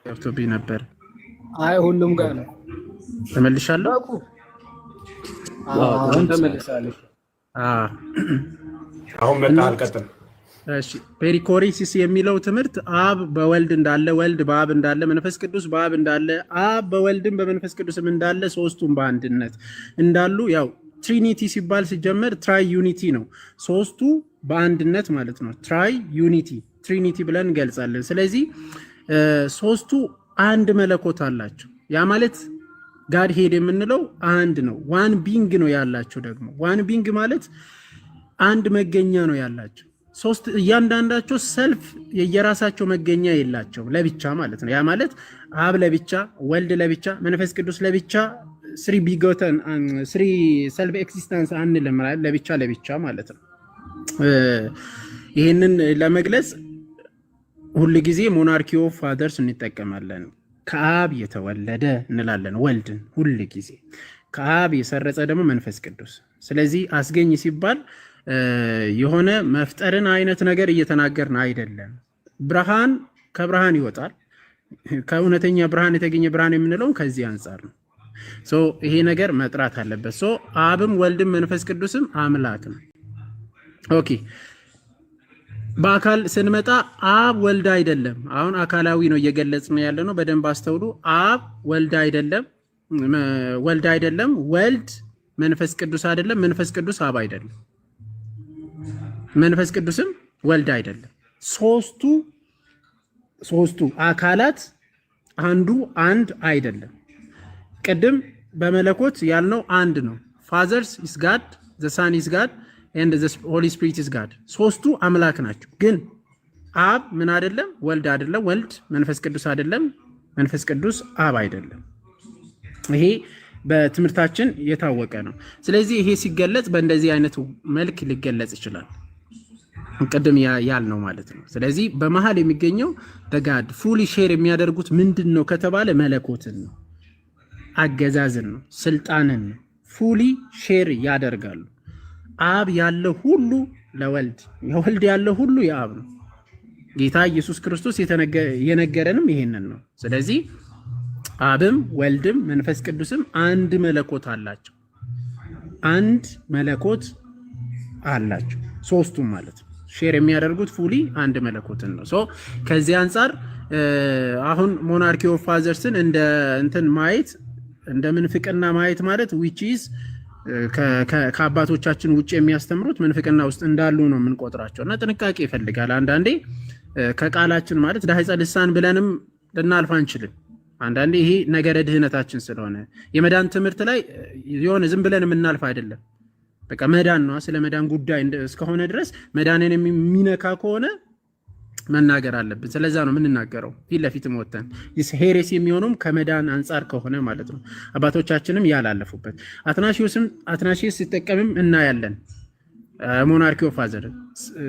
ገብቶብኝ ነበር። አይ ሁሉም ጋር ነው። ተመልሻለሁ። አሁን ተመልሳለሁ። አሁን መጣ። አልቀጥል። እሺ ፔሪኮሪሲስ የሚለው ትምህርት አብ በወልድ እንዳለ፣ ወልድ በአብ እንዳለ፣ መንፈስ ቅዱስ በአብ እንዳለ፣ አብ በወልድም በመንፈስ ቅዱስም እንዳለ፣ ሶስቱም በአንድነት እንዳሉ ያው ትሪኒቲ ሲባል ሲጀመር ትራይ ዩኒቲ ነው። ሶስቱ በአንድነት ማለት ነው። ትራይ ዩኒቲ ትሪኒቲ ብለን እንገልጻለን። ስለዚህ ሶስቱ አንድ መለኮት አላቸው። ያ ማለት ጋድ ሄድ የምንለው አንድ ነው። ዋን ቢንግ ነው ያላቸው። ደግሞ ዋን ቢንግ ማለት አንድ መገኛ ነው ያላቸው። ሶስት እያንዳንዳቸው ሰልፍ የየራሳቸው መገኛ የላቸው፣ ለብቻ ማለት ነው። ያ ማለት አብ ለብቻ፣ ወልድ ለብቻ፣ መንፈስ ቅዱስ ለብቻ፣ ስሪ ቢጎተን ስሪ ሰልፍ ኤክዚስተንስ አንልም፣ ለብቻ ለብቻ ማለት ነው። ይህንን ለመግለጽ ሁል ጊዜ ሞናርኪ ኦፍ ፋዘርስ እንጠቀማለን። ከአብ የተወለደ እንላለን ወልድን ሁል ጊዜ፣ ከአብ የሰረጸ ደግሞ መንፈስ ቅዱስ። ስለዚህ አስገኝ ሲባል የሆነ መፍጠርን አይነት ነገር እየተናገርን አይደለም። ብርሃን ከብርሃን ይወጣል። ከእውነተኛ ብርሃን የተገኘ ብርሃን የምንለው ከዚህ አንጻር ነው። ይሄ ነገር መጥራት አለበት። አብም ወልድም መንፈስ ቅዱስም አምላክ ነው። ኦኬ በአካል ስንመጣ አብ ወልድ አይደለም። አሁን አካላዊ ነው እየገለጽን ያለ ነው። በደንብ አስተውሉ። አብ ወልድ አይደለም፣ ወልድ መንፈስ ቅዱስ አይደለም፣ መንፈስ ቅዱስ አብ አይደለም፣ መንፈስ ቅዱስም ወልድ አይደለም። ሶስቱ አካላት አንዱ አንድ አይደለም። ቅድም በመለኮት ያልነው አንድ ነው። ፋዘርስ ኢዝ ጋድ፣ ዘ ሳን ኢዝ ጋድ ኤንድ ዘ ሆሊ ስፒሪት ኢዝ ጋድ። ሶስቱ አምላክ ናቸው። ግን አብ ምን አይደለም? ወልድ አይደለም፣ ወልድ መንፈስ ቅዱስ አይደለም፣ መንፈስ ቅዱስ አብ አይደለም። ይሄ በትምህርታችን የታወቀ ነው። ስለዚህ ይሄ ሲገለጽ በእንደዚህ አይነት መልክ ሊገለጽ ይችላል። ቅድም ያልነው ማለት ነው። ስለዚህ በመሃል የሚገኘው በጋድ ፉሊ ሼር የሚያደርጉት ምንድን ነው ከተባለ መለኮትን ነው፣ አገዛዝን ነው፣ ስልጣንን ነው። ፉሊ ሼር ያደርጋሉ። አብ ያለው ሁሉ ለወልድ፣ የወልድ ያለው ሁሉ የአብ ነው። ጌታ ኢየሱስ ክርስቶስ የነገረንም ይሄንን ነው። ስለዚህ አብም ወልድም መንፈስ ቅዱስም አንድ መለኮት አላቸው። አንድ መለኮት አላቸው ሶስቱም ማለት ነው። ሼር የሚያደርጉት ፉሊ አንድ መለኮትን ነው። ከዚህ አንጻር አሁን ሞናርኪ ኦፍ ፋዘርስን እንደ እንትን ማየት እንደ ምንፍቅና ማየት ማለት which is ከአባቶቻችን ውጭ የሚያስተምሩት ምንፍቅና ውስጥ እንዳሉ ነው የምንቆጥራቸው እና ጥንቃቄ ይፈልጋል። አንዳንዴ ከቃላችን ማለት ዳህፀ ልሳን ብለንም ልናልፍ አንችልም። አንዳንዴ ይሄ ነገረ ድህነታችን ስለሆነ የመዳን ትምህርት ላይ የሆነ ዝም ብለን የምናልፍ አይደለም። በቃ መዳን ነው። ስለ መዳን ጉዳይ እስከሆነ ድረስ መዳንን የሚነካ ከሆነ መናገር አለብን። ስለዛ ነው የምንናገረው ፊት ለፊትም ወተን ሄሬስ የሚሆነውም ከመዳን አንጻር ከሆነ ማለት ነው። አባቶቻችንም ያላለፉበት አትናሺዮስ ሲጠቀምም እናያለን። ሞናርኪ ኦፍ ፋዘር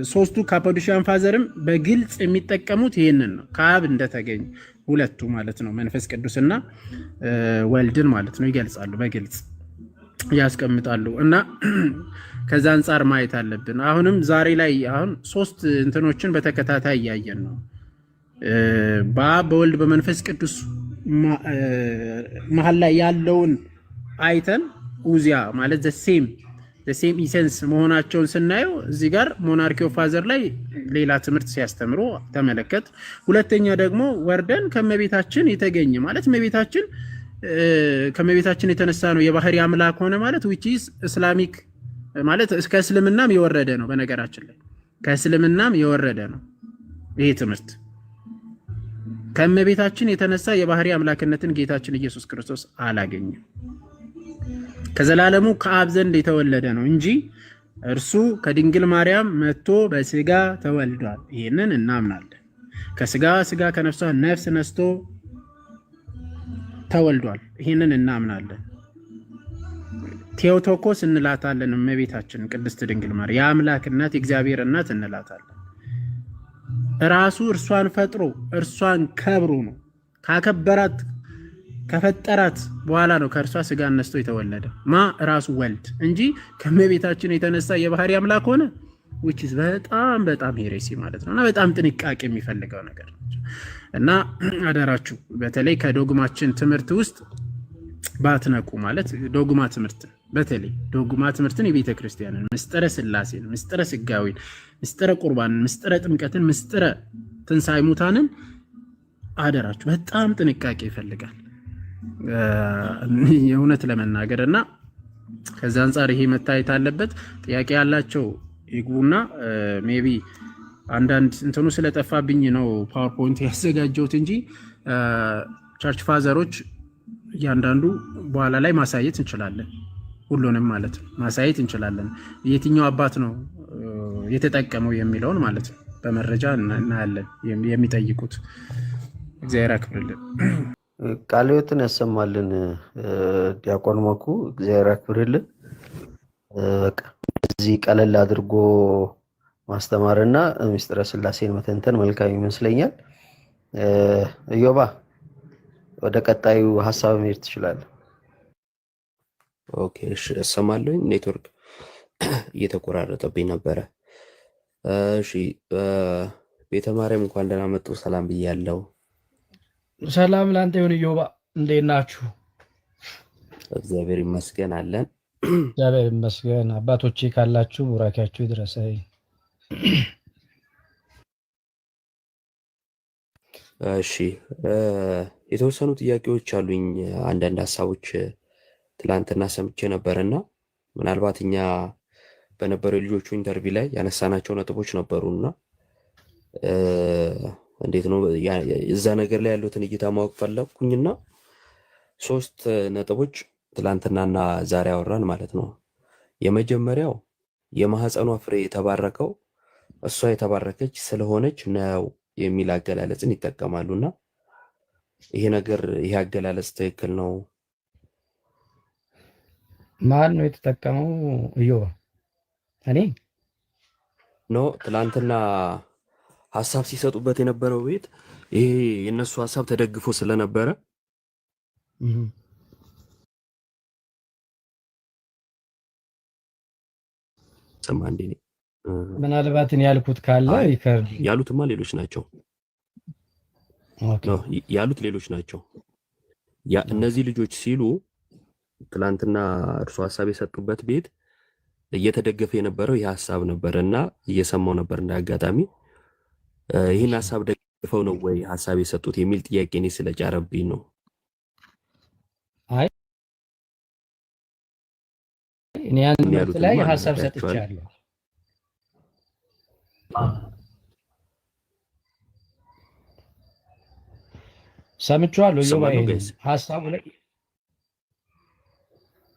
ሶስቱ ካፓዶሺያን ፋዘርም በግልጽ የሚጠቀሙት ይህንን ነው። ከአብ እንደተገኘ ሁለቱ ማለት ነው መንፈስ ቅዱስና ወልድን ማለት ነው ይገልጻሉ፣ በግልጽ ያስቀምጣሉ እና ከዛ አንጻር ማየት አለብን። አሁንም ዛሬ ላይ አሁን ሶስት እንትኖችን በተከታታይ እያየን ነው። በአብ በወልድ በመንፈስ ቅዱስ መሀል ላይ ያለውን አይተን ኡዚያ ማለት ዘሴም ኢሰንስ መሆናቸውን ስናየው እዚህ ጋር ሞናርኪ ኦፍ ፋዘር ላይ ሌላ ትምህርት ሲያስተምሩ ተመለከት። ሁለተኛ ደግሞ ወርደን ከመቤታችን የተገኘ ማለት ከመቤታችን የተነሳ ነው የባህሪ አምላክ ሆነ ማለት which is እስላሚክ ማለት እስከ እስልምናም የወረደ ነው። በነገራችን ላይ ከእስልምናም የወረደ ነው ይሄ ትምህርት። ከመቤታችን የተነሳ የባህሪ አምላክነትን ጌታችን ኢየሱስ ክርስቶስ አላገኘም። ከዘላለሙ ከአብ ዘንድ የተወለደ ነው እንጂ እርሱ ከድንግል ማርያም መጥቶ በስጋ ተወልዷል። ይህንን እናምናለን። ከስጋ ስጋ ከነፍሷ ነፍስ ነስቶ ተወልዷል። ይህንን እናምናለን። ቴዎቶኮስ እንላታለን። እመቤታችን ቅድስት ድንግል ማርያም የአምላክ እናት የእግዚአብሔር እናት እንላታለን። ራሱ እርሷን ፈጥሮ እርሷን ከብሮ ነው ካከበራት ከፈጠራት በኋላ ነው ከእርሷ ስጋ ነስቶ የተወለደ ራሱ ወልድ እንጂ ከእመቤታችን የተነሳ የባህሪ አምላክ ሆነ which is በጣም ሄሬሲ ማለት ነው እና በጣም ጥንቃቄ የሚፈልገው ነገር ነው እና አደራችሁ በተለይ ከዶግማችን ትምህርት ውስጥ ባትነቁ ማለት ዶግማ ትምህርትን የቤተ ክርስቲያንን ምስጢረ ሥላሴን፣ ምስጢረ ሥጋዌን፣ ምስጢረ ቁርባንን፣ ምስጢረ ጥምቀትን፣ ምስጢረ ትንሣኤ ሙታንን አደራችሁ በጣም ጥንቃቄ ይፈልጋል የእውነት ለመናገር እና ከዛ አንጻር ይሄ መታየት አለበት። ጥያቄ ያላቸው ይግቡና ሜቢ አንዳንድ እንትኑ ስለጠፋብኝ ነው ፓወርፖይንት ያዘጋጀሁት እንጂ ቸርች ፋዘሮች እያንዳንዱ በኋላ ላይ ማሳየት እንችላለን። ሁሉንም ማለት ነው ማሳየት እንችላለን። የትኛው አባት ነው የተጠቀመው የሚለውን ማለት ነው በመረጃ እናያለን። የሚጠይቁት እግዚአብሔር ያክብርልን፣ ቃለ ሕይወትን ያሰማልን። ዲያቆን መኩ እግዚአብሔር ያክብርልን። በቃ እዚህ ቀለል አድርጎ ማስተማርና ምስጢረ ሥላሴን መተንተን መልካም ይመስለኛል። ኢዮባ ወደ ቀጣዩ ሀሳብ መሄድ ትችላለህ። ኦኬ እሺ፣ እሰማለሁ። ኔትወርክ እየተቆራረጠብኝ ነበረ። እሺ ቤተ ማርያም እንኳን ደህና መጡ። ሰላም ብያለሁ። ሰላም ላንተ ይሁን ኢዮባ፣ እንዴት ናችሁ? እግዚአብሔር ይመስገን አለን። እግዚአብሔር ይመስገን። አባቶቼ ካላችሁ ቡራኪያችሁ ይድረሰኝ። እሺ የተወሰኑ ጥያቄዎች አሉኝ። አንዳንድ ሀሳቦች ትላንትና ሰምቼ ነበርና ምናልባት እኛ በነበረው የልጆቹ ኢንተርቪው ላይ ያነሳናቸው ነጥቦች ነበሩና እንዴት ነው እዛ ነገር ላይ ያሉትን እይታ ማወቅ ፈለኩኝና 3 ነጥቦች ትላንትናና ዛሬ አወራን ማለት ነው። የመጀመሪያው የማህፀኗ ፍሬ የተባረከው እሷ የተባረከች ስለሆነች ነው የሚል አገላለጽን ይጠቀማሉና ይሄ አገላለጽ ትክክል ነው? ማን ነው የተጠቀመው? ኢዮባ እኔ ነው። ትላንትና ሀሳብ ሲሰጡበት የነበረው ቤት ይሄ የነሱ ሀሳብ ተደግፎ ስለነበረ ሰማንዴ ምናልባት እኔ ያልኩት ካለ ይከርድ። ያሉትማ ሌሎች ናቸው። ያሉት ሌሎች ናቸው። እነዚህ ልጆች ሲሉ ትላንትና እርሱ ሀሳብ የሰጡበት ቤት እየተደገፈ የነበረው ይህ ሀሳብ ነበር እና እየሰማው ነበር። እንደ አጋጣሚ ይህን ሀሳብ ደግፈው ነው ወይ ሀሳብ የሰጡት የሚል ጥያቄ እኔ ስለጫረብኝ ነው። አይ እኔ ያንተ ላይ ሀሳብ ሰጥቻለሁ። ሰምቼዋለሁ። ኢዮባ ሀሳቡ ላይ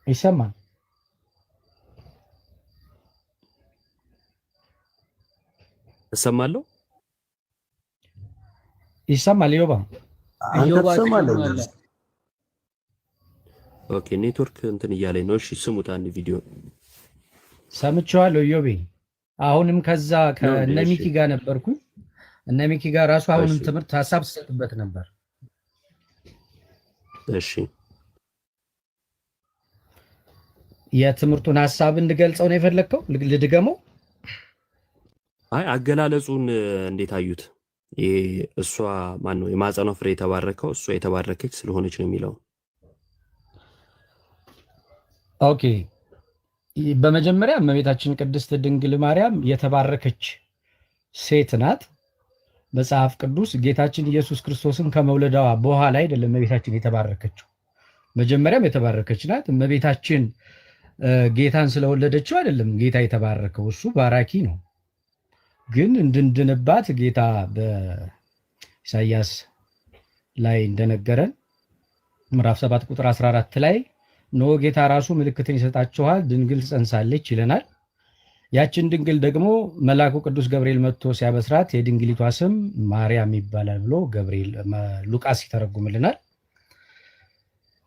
ይሰማል። እሰማለሁ። ይሰማል። ኢዮባ ኦኬ፣ ኔትወርክ እንትን እያለኝ ነው። እሺ ስሙት፣ አንድ ቪዲዮ ሰምቼዋለሁ። ኢዮቤ አሁንም ከዛ ከነሚኪ ጋር ነበርኩ። እነሚኪ ጋር ራሱ አሁንም ትምህርት ሀሳብ ተሰጥበት ነበር። እሺ የትምህርቱን ሀሳብ እንድገልጸው ነው የፈለግከው? ልድገመው? አይ አገላለጹን እንዴት አዩት? ይሄ እሷ ማን ነው የማህፀኗ ፍሬ የተባረከው እሷ የተባረከች ስለሆነች ነው የሚለው። ኦኬ፣ በመጀመሪያ እመቤታችን ቅድስት ድንግል ማርያም የተባረከች ሴት ናት። መጽሐፍ ቅዱስ ጌታችን ኢየሱስ ክርስቶስን ከመውለዷ በኋላ አይደለም እመቤታችን የተባረከችው፣ መጀመሪያም የተባረከች ናት። እመቤታችን ጌታን ስለወለደችው አይደለም ጌታ የተባረከው፣ እሱ ባራኪ ነው። ግን እንድንድንባት ጌታ በኢሳይያስ ላይ እንደነገረን ምዕራፍ 7 ቁጥር 14 ላይ ኖ ጌታ ራሱ ምልክትን ይሰጣችኋል፣ ድንግል ትጸንሳለች ይለናል። ያችን ድንግል ደግሞ መልአኩ ቅዱስ ገብርኤል መጥቶ ሲያበስራት የድንግሊቷ ስም ማርያም ይባላል ብሎ ሉቃስ ይተረጉምልናል።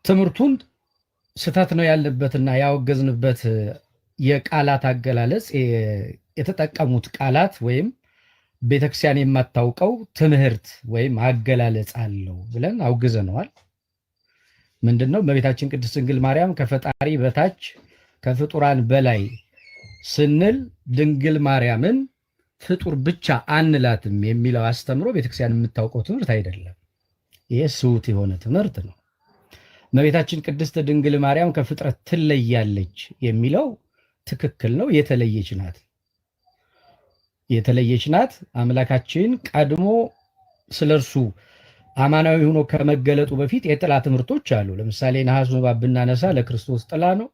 ትምህርቱን ስህተት ነው ያለበትና ያወገዝንበት የቃላት አገላለጽ የተጠቀሙት ቃላት ወይም ቤተክርስቲያን የማታውቀው ትምህርት ወይም አገላለጽ አለው ብለን አውግዘነዋል። ምንድነው? እመቤታችን ቅድስት ድንግል ማርያም ከፈጣሪ በታች ከፍጡራን በላይ ስንል ድንግል ማርያምን ፍጡር ብቻ አንላትም የሚለው አስተምሮ ቤተክርስቲያን የምታውቀው ትምህርት አይደለም። ይሄ ስውት የሆነ ትምህርት ነው። እመቤታችን ቅድስት ድንግል ማርያም ከፍጥረት ትለያለች የሚለው ትክክል ነው። የተለየች ናት። የተለየች ናት። አምላካችን ቀድሞ ስለ እርሱ አማናዊ ሆኖ ከመገለጡ በፊት የጥላ ትምህርቶች አሉ። ለምሳሌ ነሐስ እባብ ብናነሳ ለክርስቶስ ጥላ ነው።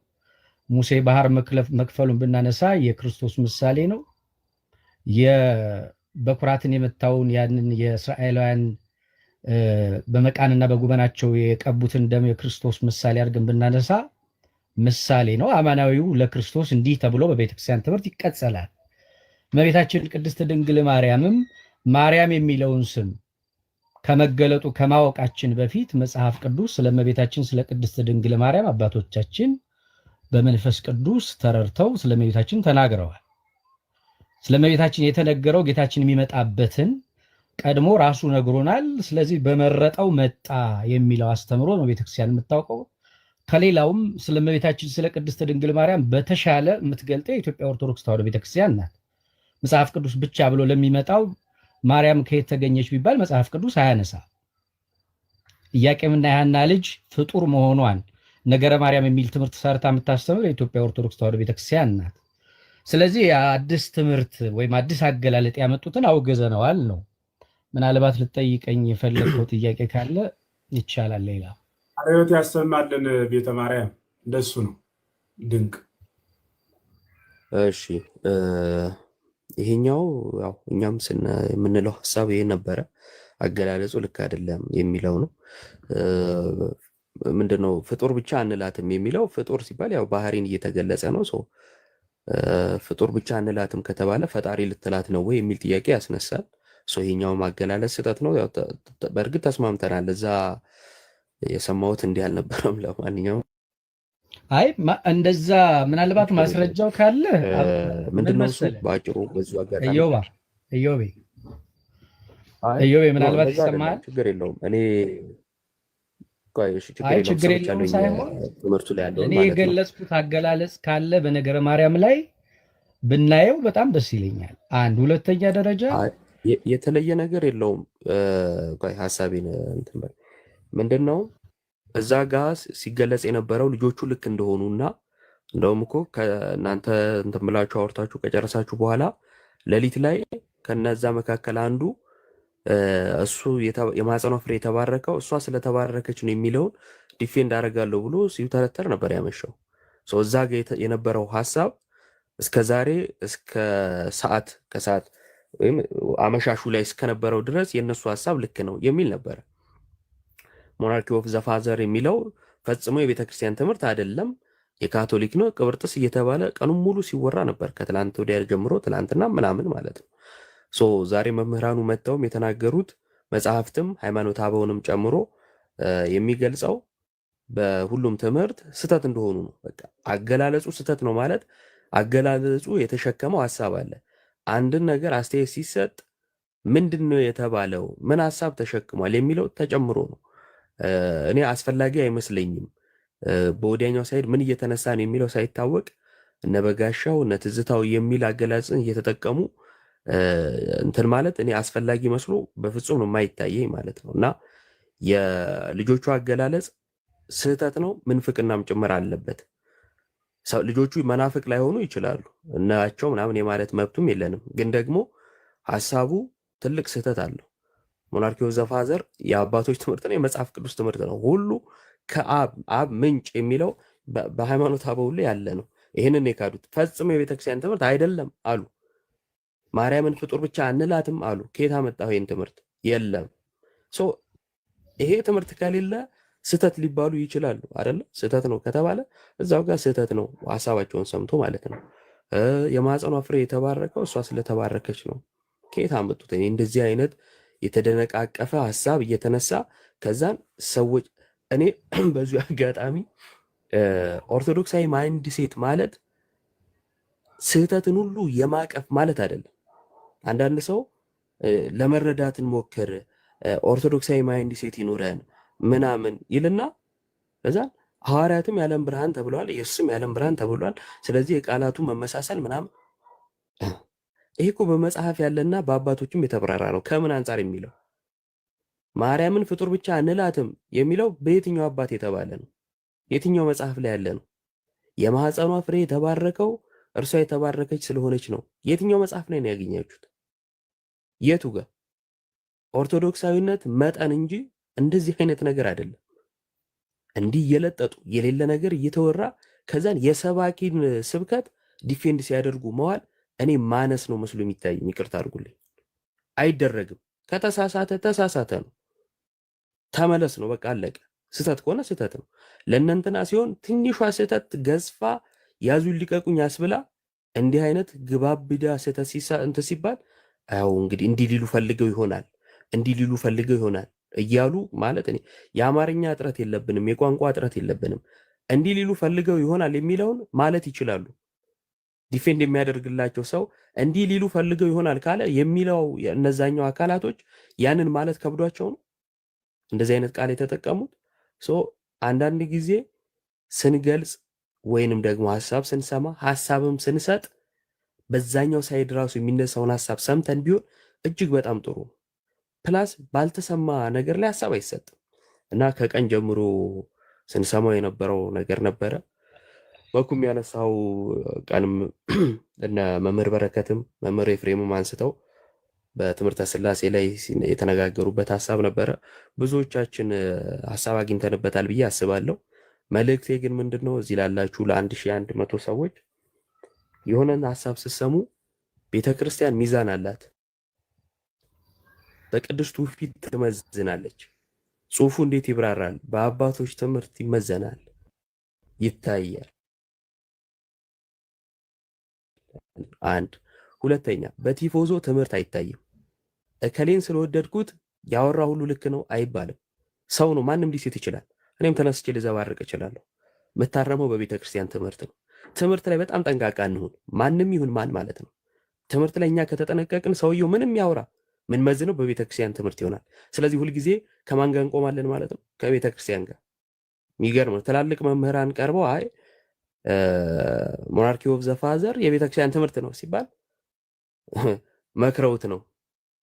ሙሴ ባህር መክፈሉን ብናነሳ የክርስቶስ ምሳሌ ነው። በኩራትን የመታውን ያንን የእስራኤላውያን በመቃንና በጉበናቸው የቀቡትን ደም የክርስቶስ ምሳሌ አድርገን ብናነሳ ምሳሌ ነው። አማናዊው ለክርስቶስ እንዲህ ተብሎ በቤተክርስቲያን ትምህርት ይቀጸላል። እመቤታችን ቅድስት ድንግል ማርያምም ማርያም የሚለውን ስም ከመገለጡ ከማወቃችን በፊት መጽሐፍ ቅዱስ ስለ እመቤታችን ስለ ቅድስት ድንግል ማርያም አባቶቻችን በመንፈስ ቅዱስ ተረድተው ስለ እመቤታችን ተናግረዋል። ስለ እመቤታችን የተነገረው ጌታችን የሚመጣበትን ቀድሞ ራሱ ነግሮናል። ስለዚህ በመረጠው መጣ የሚለው አስተምሮ ነው ቤተክርስቲያን የምታውቀው። ከሌላውም ስለ እመቤታችን ስለ ቅድስት ድንግል ማርያም በተሻለ የምትገልጠው የኢትዮጵያ ኦርቶዶክስ ተዋሕዶ ቤተክርስቲያን ናት። መጽሐፍ ቅዱስ ብቻ ብሎ ለሚመጣው ማርያም ከየት ተገኘች ቢባል መጽሐፍ ቅዱስ አያነሳ። ኢያቄምና የሐና ልጅ ፍጡር መሆኗን ነገረ ማርያም የሚል ትምህርት ሰርታ የምታስተምር የኢትዮጵያ ኦርቶዶክስ ተዋሕዶ ቤተክርስቲያን ናት። ስለዚህ አዲስ ትምህርት ወይም አዲስ አገላለጥ ያመጡትን አውግዘነዋል ነው። ምናልባት ልጠይቀኝ የፈለግከው ጥያቄ ካለ ይቻላል። ሌላ አብዮት ያሰማልን ቤተ ማርያም እንደሱ ነው። ድንቅ። እሺ ይሄኛው ያው እኛም የምንለው ሀሳብ ይሄ ነበረ። አገላለጹ ልክ አይደለም የሚለው ነው። ምንድነው ፍጡር ብቻ አንላትም የሚለው? ፍጡር ሲባል ያው ባህሪን እየተገለጸ ነው። ሰው ፍጡር ብቻ አንላትም ከተባለ ፈጣሪ ልትላት ነው ወይ የሚል ጥያቄ ያስነሳል። ይሄኛው ማገላለጽ ስህተት ነው። ያው በእርግጥ ተስማምተናል። እዛ የሰማሁት እንዲህ አልነበረም። ለማንኛውም አይ እንደዛ ምናልባት ማስረጃው ካለ ምንድነው እሱ በአጭሩ በዚሁ አጋጣሚ ኢዮቤ ምናልባት ይሰማል። ችግር የለውም። እኔ ችግር የለውም ሳይሆን ትምህርቱ ላይ ያለው እኔ የገለጽኩት አገላለጽ ካለ በነገረ ማርያም ላይ ብናየው በጣም ደስ ይለኛል። አንድ ሁለተኛ ደረጃ የተለየ ነገር የለውም። ሀሳቤን እንትን በል ምንድነው እዛ ጋር ሲገለጽ የነበረው ልጆቹ ልክ እንደሆኑና እንደውም እኮ ከእናንተ እንትን ብላችሁ አውርታችሁ ከጨረሳችሁ በኋላ ሌሊት ላይ ከነዛ መካከል አንዱ እሱ የማህፀኗ ፍሬ የተባረከው እሷ ስለተባረከች ነው የሚለውን ዲፌንድ አደርጋለሁ ብሎ ሲተረተር ነበር ያመሸው። እዛ ጋር የነበረው ሀሳብ እስከ ዛሬ እስከ ከሰዓት ወይም አመሻሹ ላይ እስከነበረው ድረስ የእነሱ ሀሳብ ልክ ነው የሚል ነበረ። ሞናርኪ ኦፍ ዘፋዘር የሚለው ፈጽሞ የቤተክርስቲያን ትምህርት አይደለም፣ የካቶሊክ ነው፣ ቅብርጥስ እየተባለ ቀኑን ሙሉ ሲወራ ነበር ከትላንት ወዲያ ጀምሮ፣ ትላንትና ምናምን ማለት ነው። ዛሬ መምህራኑ መጥተውም የተናገሩት መጽሐፍትም ሃይማኖተ አበውንም ጨምሮ የሚገልጸው በሁሉም ትምህርት ስህተት እንደሆኑ ነው። በቃ አገላለጹ ስህተት ነው ማለት አገላለጹ የተሸከመው ሀሳብ አለ። አንድን ነገር አስተያየት ሲሰጥ ምንድን ነው የተባለው፣ ምን ሀሳብ ተሸክሟል የሚለው ተጨምሮ ነው። እኔ አስፈላጊ አይመስለኝም። በወዲያኛው ሳይድ ምን እየተነሳ ነው የሚለው ሳይታወቅ እነ በጋሻው እነ ትዝታው የሚል አገላለጽን እየተጠቀሙ እንትን ማለት እኔ አስፈላጊ መስሎ በፍጹም ነው የማይታየኝ ማለት ነው። እና የልጆቹ አገላለጽ ስህተት ነው፣ ምንፍቅናም ጭምር አለበት። ልጆቹ መናፍቅ ላይሆኑ ይችላሉ እናቸው ምናምን የማለት መብቱም የለንም። ግን ደግሞ ሀሳቡ ትልቅ ስህተት አለው። ሞናርኪ ኦፍ ዘፋዘር የአባቶች ትምህርት ነው፣ የመጽሐፍ ቅዱስ ትምህርት ነው። ሁሉ ከአብ ምንጭ የሚለው በሃይማኖት አበው ላይ ያለ ነው። ይህንን የካዱት ፈጽሞ የቤተክርስቲያን ትምህርት አይደለም አሉ። ማርያምን ፍጡር ብቻ አንላትም አሉ። ከየት አመጣው ይህን ትምህርት? የለም። ይሄ ትምህርት ከሌለ ስህተት ሊባሉ ይችላሉ አይደለ? ስህተት ነው ከተባለ እዛው ጋር ስህተት ነው ሀሳባቸውን ሰምቶ ማለት ነው። የማህፀኗ ፍሬ የተባረከው እሷ ስለተባረከች ነው። ከየት አመጡት? እኔ እንደዚህ አይነት የተደነቃቀፈ ሀሳብ እየተነሳ ከዛን ሰዎች እኔ በዚሁ አጋጣሚ ኦርቶዶክሳዊ ማይንድ ሴት ማለት ስህተትን ሁሉ የማቀፍ ማለት አይደለም። አንዳንድ ሰው ለመረዳትን ሞክር ኦርቶዶክሳዊ ማይንድ ሴት ይኑረን ምናምን ይልና ከዛን ሐዋርያትም የዓለም ብርሃን ተብለዋል፣ ኢየሱስም የዓለም ብርሃን ተብሏል። ስለዚህ የቃላቱ መመሳሰል ምናምን ይሄ እኮ በመጽሐፍ ያለና በአባቶችም የተብራራ ነው። ከምን አንጻር የሚለው ማርያምን ፍጡር ብቻ እንላትም የሚለው በየትኛው አባት የተባለ ነው? የትኛው መጽሐፍ ላይ ያለ ነው? የማህፀኗ ፍሬ የተባረከው እርሷ የተባረከች ስለሆነች ነው። የትኛው መጽሐፍ ላይ ነው ያገኛችሁት? የቱ ጋር? ኦርቶዶክሳዊነት መጠን እንጂ እንደዚህ አይነት ነገር አይደለም። እንዲህ እየለጠጡ የሌለ ነገር እየተወራ ከዛን የሰባኪን ስብከት ዲፌንድ ሲያደርጉ መዋል እኔ ማነስ ነው መስሎ የሚታየኝ። ይቅርታ አድርጉልኝ። አይደረግም። ከተሳሳተ ተሳሳተ ነው፣ ተመለስ ነው፣ በቃ አለቀ። ስህተት ከሆነ ስህተት ነው። ለእነንትና ሲሆን ትንሿ ስህተት ገዝፋ ያዙን ልቀቁኝ ያስብላ። እንዲህ አይነት ግባብዳ ስህተት ሲባል ያው እንግዲህ እንዲህ ሊሉ ፈልገው ይሆናል እንዲህ ሊሉ ፈልገው ይሆናል እያሉ ማለት እኔ የአማርኛ እጥረት የለብንም፣ የቋንቋ እጥረት የለብንም። እንዲህ ሊሉ ፈልገው ይሆናል የሚለውን ማለት ይችላሉ። ዲፌንድ የሚያደርግላቸው ሰው እንዲህ ሊሉ ፈልገው ይሆናል ካለ የሚለው እነዛኛው አካላቶች ያንን ማለት ከብዷቸው ነው እንደዚህ አይነት ቃል የተጠቀሙት። አንዳንድ ጊዜ ስንገልጽ ወይንም ደግሞ ሐሳብ ስንሰማ ሐሳብም ስንሰጥ በዛኛው ሳይድ ራሱ የሚነሳውን ሐሳብ ሰምተን ቢሆን እጅግ በጣም ጥሩ ፕላስ ባልተሰማ ነገር ላይ ሀሳብ አይሰጥም እና ከቀን ጀምሮ ስንሰማው የነበረው ነገር ነበረ። በኩም ያነሳው ቀንም እነ መምህር በረከትም መምህር ኤፍሬምም አንስተው በትምህርተ ስላሴ ላይ የተነጋገሩበት ሀሳብ ነበረ። ብዙዎቻችን ሀሳብ አግኝተንበታል ብዬ አስባለሁ። መልእክቴ ግን ምንድነው እዚህ ላላችሁ ለ1100 ሰዎች የሆነን ሀሳብ ስትሰሙ ቤተክርስቲያን ሚዛን አላት። በቅድስቱ ፊት ትመዝናለች። ጽሁፉ እንዴት ይብራራል? በአባቶች ትምህርት ይመዘናል፣ ይታያል። አንድ ሁለተኛ፣ በቲፎዞ ትምህርት አይታይም። እከሌን ስለወደድኩት ያወራ ሁሉ ልክ ነው አይባልም። ሰው ነው፣ ማንም ሊስት ይችላል። እኔም ተነስቼ ልዘባርቅ እችላለሁ። የምታረመው በቤተ ክርስቲያን ትምህርት ነው። ትምህርት ላይ በጣም ጠንቃቃ እንሁን። ማንም ይሁን ማን ማለት ነው። ትምህርት ላይ እኛ ከተጠነቀቅን ሰውየው ምንም ያወራ ምን መዝነው በቤተ ክርስቲያን ትምህርት ይሆናል። ስለዚህ ሁልጊዜ ከማን ጋር እንቆማለን ማለት ነው? ከቤተ ክርስቲያን ጋር። የሚገርም ነው። ትላልቅ መምህራን ቀርበው አይ ሞናርኪ ኦፍ ዘ ፋዘር የቤተ ክርስቲያን ትምህርት ነው ሲባል መክረውት ነው።